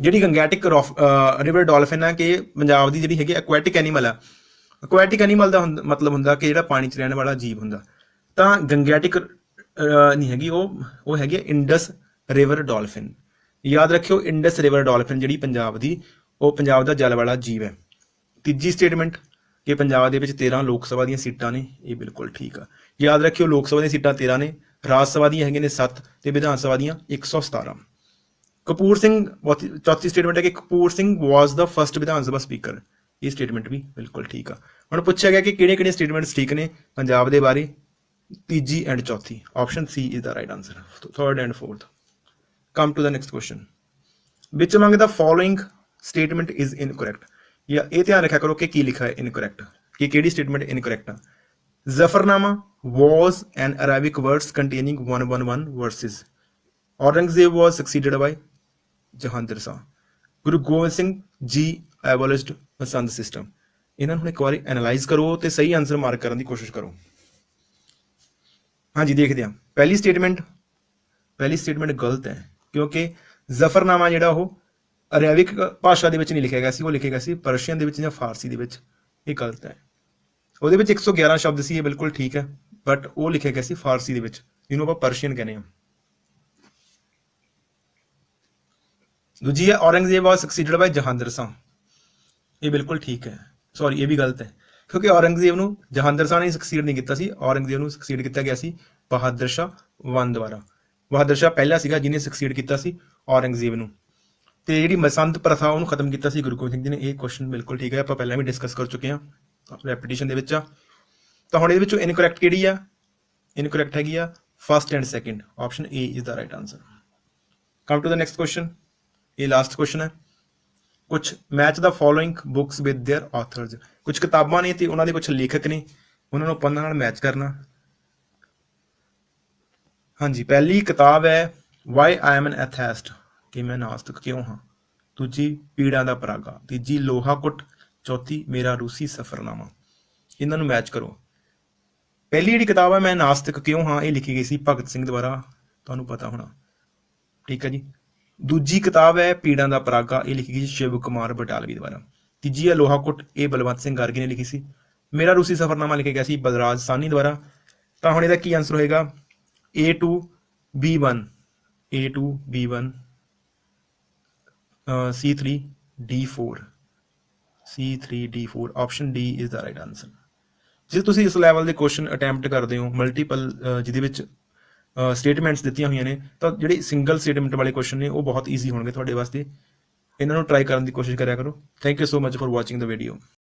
ਜਿਹੜੀ ਗੰਗੈਟਿਕ ਰਿਵਰ ਡਾਲਫਿਨ ਹੈ ਕਿ ਪੰਜਾਬ ਦੀ ਜਿਹੜੀ ਹੈਗੀ ਐਕੁਆਟਿਕ ਐਨੀਮਲ ਆ। ਐਕੁਆਟਿਕ ਐਨੀਮਲ ਦਾ ਮਤਲਬ ਹੁੰਦਾ ਕਿ ਜਿਹੜਾ ਪਾਣੀ 'ਚ ਰਹਿਣ ਵਾਲਾ ਜੀਵ ਹੁੰਦਾ। ਤਾਂ ਗੰਗੈਟਿਕ ਨਹੀਂ ਹੈਗੀ, ਉਹ ਹੈਗੀ ਇੰਡਸ ਰਿਵਰ ਡਾਲਫਿਨ। ਯਾਦ ਰੱਖਿਓ ਇੰਡਸ ਰਿਵਰ ਡਾਲਫਿਨ ਜਿਹੜੀ ਪੰਜਾਬ ਦੀ, ਉਹ ਪੰਜਾਬ ਦਾ ਜਲ ਵਾਲਾ ਜੀਵ ਹੈ। ਤੀਜੀ ਸਟੇਟਮੈਂਟ ਕਿ ਪੰਜਾਬ ਦੇ ਵਿੱਚ 13 ਲੋਕ ਸਭਾ ਦੀਆਂ ਸੀਟਾਂ ਨੇ, ਇਹ ਬਿਲਕੁਲ ਠੀਕ ਆ। ਯਾਦ ਰੱਖਿਓ ਲੋਕ ਸਭਾ ਦੀਆਂ ਸੀਟਾਂ 13 ਨੇ, ਰਾਜ ਸਭਾ ਦੀਆਂ ਹੈਗੀਆਂ ਨੇ 7 ਤੇ ਵਿਧਾਨ ਸਭਾ ਦੀਆਂ 117। ਕਪੂਰ ਸਿੰਘ ਚੌਥੀ ਸਟੇਟਮੈਂਟ ਹੈ ਕਿ ਕਪੂਰ ਸਿੰਘ ਵਾਸ ਦਾ ਫਸਟ ਵਿਧਾਨ ਸਭਾ ਸਪੀਕਰ। ਇਹ ਸਟੇਟਮੈਂਟ ਵੀ ਬਿਲਕੁਲ ਠੀਕ ਆ। ਹੁਣ ਪੁੱਛਿਆ ਗਿਆ ਕਿ ਕਿਹੜੇ ਸਟੇਟਮੈਂਟਸ ਠੀਕ ਨੇ ਪੰਜਾਬ ਦੇ ਬਾਰੇ, ਤੀਜੀ ਐਂਡ ਚੌਥੀ। Option C is the right answer. Third and fourth. Come to the next question. Which among the following statement is incorrect. ਜਾਂ ਇਹ ਧਿਆਨ ਰੱਖਿਆ ਕਰੋ ਕਿ ਕੀ ਲਿਖਿਆ ਹੈ ਇਨਕਰੈਕਟ, ਕਿ ਕਿਹੜੀ ਸਟੇਟਮੈਂਟ ਇਨਕਰੈਕਟ ਆ। Zafarnama was an Arabic words containing 111 verses. Aurangzeb was succeeded by Jahandar Shah. Guru Gobind Singh ji abolished Masand system. ਇਹਨਾਂ ਨੂੰ ਇੱਕ ਵਾਰੀ ਐਨਾਲਾਈਜ਼ ਕਰੋ ਤੇ ਸਹੀ ਆਨਸਰ ਮਾਰਕ ਕਰਨ ਦੀ ਕੋਸ਼ਿਸ਼ ਕਰੋ। ਹਾਂਜੀ ਦੇਖਦੇ ਹਾਂ। ਪਹਿਲੀ ਸਟੇਟਮੈਂਟ ਗਲਤ ਹੈ ਕਿਉਂਕਿ ਜ਼ਫਰਨਾਮਾ ਜਿਹੜਾ ਉਹ ਅਰੈਬਿਕ ਭਾਸ਼ਾ ਦੇ ਵਿੱਚ ਨਹੀਂ ਲਿਖਿਆ ਗਿਆ ਸੀ, ਉਹ ਲਿਖਿਆ ਗਿਆ ਸੀ ਪਰਸ਼ੀਅਨ ਦੇ ਵਿੱਚ ਜਾਂ ਫਾਰਸੀ ਦੇ ਵਿੱਚ। ਇਹ ਗਲਤ ਹੈ। ਉਹਦੇ ਵਿੱਚ 111 ਸ਼ਬਦ ਸੀ, ਇਹ ਬਿਲਕੁਲ ਠੀਕ ਹੈ, ਬਟ ਉਹ ਲਿਖਿਆ ਗਿਆ ਸੀ ਫਾਰਸੀ ਦੇ ਵਿੱਚ, ਜਿਹਨੂੰ ਆਪਾਂ ਪਰਸ਼ੀਅਨ ਕਹਿੰਦੇ ਹਾਂ। ਦੂਜੀ ਹੈ ਔਰੰਗਜ਼ੇਬ ਵਾਸ ਸਕਸੀਡਡ ਬਾਈ ਜਹਾਂਦਰ ਸ਼ਾਹ। ਇਹ ਬਿਲਕੁਲ ਠੀਕ ਹੈ। ਸੌਰੀ, ਇਹ ਵੀ ਗਲਤ ਹੈ ਕਿਉਂਕਿ ਔਰੰਗਜ਼ੇਬ ਨੂੰ ਜਹਾਂਦਰ ਸ਼ਾਹ ਨੇ ਸਕਸੀਡ ਨਹੀਂ ਕੀਤਾ ਸੀ, ਔਰੰਗਜ਼ੇਬ ਨੂੰ ਸਕਸੀਡ ਕੀਤਾ ਗਿਆ ਸੀ ਬਹਾਦਰ ਸ਼ਾਹ 1 ਦੁਆਰਾ। ਬਹਾਦਰ ਸ਼ਾਹ ਪਹਿਲਾ ਸੀਗਾ ਜਿਹਨੇ ਸਕਸੀਡ ਕੀਤਾ ਸੀ ਔਰੰਗਜ਼ੇਬ ਨੂੰ। ਤੇ ਜਿਹੜੀ ਮਸੰਦ ਪ੍ਰਥਾ ਉਹਨੂੰ ਖਤਮ ਕੀਤਾ ਸੀ ਗੁਰੂ ਗੋਬਿੰਦ ਸਿੰਘ ਜੀ ਨੇ। ਇਹ ਕੁਐਸਚਨ ਬਿਲਕੁਲ ਠੀਕ ਹੈ, ਆਪਾਂ ਪਹਿਲਾਂ ਵੀ ਡਿਸਕਸ ਕਰ ਚੁੱਕੇ ਹਾਂ ਰੈਪੀਟੀਸ਼ਨ ਦੇ ਵਿੱਚ ਆ। ਤਾਂ ਹੁਣ ਇਹਦੇ ਵਿੱਚੋਂ ਇਨਕਰੈਕਟ ਕਿਹੜੀ ਆ? ਇਨਕਰੈਕਟ ਹੈਗੀ ਆ first and second. Option A is the right answer. Come to the next question. ਇਹ ਲਾਸਟ ਕੁਐਸਚਨ ਹੈ। ਕੁਝ match the following books with their authors. ਕੁਝ ਕਿਤਾਬਾਂ ਨੇ ਤੇ ਉਹਨਾਂ ਦੇ ਕੁਝ ਲੇਖਕ ਨੇ, ਉਹਨਾਂ ਨੂੰ ਆਪਾਂ ਨਾਲ ਮੈਚ ਕਰਨਾ। ਹਾਂਜੀ, ਪਹਿਲੀ ਕਿਤਾਬ ਹੈ ਵਾਈ ਆਈ ਐਮ ਐਨ ਐਥੈਸਟ, ਕਿ ਮੈਂ ਨਾਸਤਿਕ ਕਿਉਂ ਹਾਂ। ਦੂਜੀ ਪੀੜਾਂ ਦਾ ਪਰਾਗਾ। ਤੀਜੀ ਲੋਹਾ ਕੁੱਟ। ਚੌਥੀ ਮੇਰਾ ਰੂਸੀ ਸਫ਼ਰਨਾਮਾ। ਇਹਨਾਂ ਨੂੰ ਮੈਚ ਕਰੋ। ਪਹਿਲੀ ਜਿਹੜੀ ਕਿਤਾਬ ਹੈ ਮੈਂ ਨਾਸਤਿਕ ਕਿਉਂ ਹਾਂ, ਇਹ ਲਿਖੀ ਗਈ ਸੀ ਭਗਤ ਸਿੰਘ ਦੁਆਰਾ, ਤੁਹਾਨੂੰ ਪਤਾ ਹੋਣਾ, ਠੀਕ ਹੈ ਜੀ। ਦੂਜੀ ਕਿਤਾਬ ਹੈ ਪੀੜਾਂ ਦਾ ਪਰਾਗਾ, ਇਹ ਲਿਖੀ ਗਈ ਸ਼ਿਵ ਕੁਮਾਰ ਬਟਾਲਵੀ ਦੁਆਰਾ। ਤੀਜੀ ਹੈ ਲੋਹਾ ਕੁੱਟ, ਇਹ ਬਲਵੰਤ ਸਿੰਘ ਗਾਰਗੀ ਨੇ ਲਿਖੀ ਸੀ। ਮੇਰਾ ਰੂਸੀ ਸਫ਼ਰਨਾਮਾ ਲਿਖਿਆ ਗਿਆ ਸੀ ਬਲਰਾਜ ਸਾਹਨੀ ਦੁਆਰਾ। ਤਾਂ ਹੁਣ ਇਹਦਾ ਕੀ ਆਂਸਰ ਹੋਏਗਾ A2B1 A2B1 C3D4 C3D4 option D is the right answer. ਜੇ ਤੁਸੀਂ ਇਸ ਲੈਵਲ ਦੇ ਕੁਐਸਚਨ ਅਟੈਂਪਟ ਕਰਦੇ ਹੋ ਮਲਟੀਪਲ ਜਿਹਦੇ ਵਿੱਚ ਸਟੇਟਮੈਂਟਸ ਦਿੱਤੀਆਂ ਹੋਈਆਂ ਨੇ, ਤਾਂ ਜਿਹੜੇ ਸਿੰਗਲ ਸਟੇਟਮੈਂਟ ਵਾਲੇ ਕੁਐਸਚਨ ਨੇ ਉਹ ਬਹੁਤ ਈਜ਼ੀ ਹੋਣਗੇ ਤੁਹਾਡੇ ਵਾਸਤੇ। ਇਹਨਾਂ ਨੂੰ ਟਰਾਈ ਕਰਨ ਦੀ ਕੋਸ਼ਿਸ਼ ਕਰਿਆ ਕਰੋ। Thank you so much for watching the video.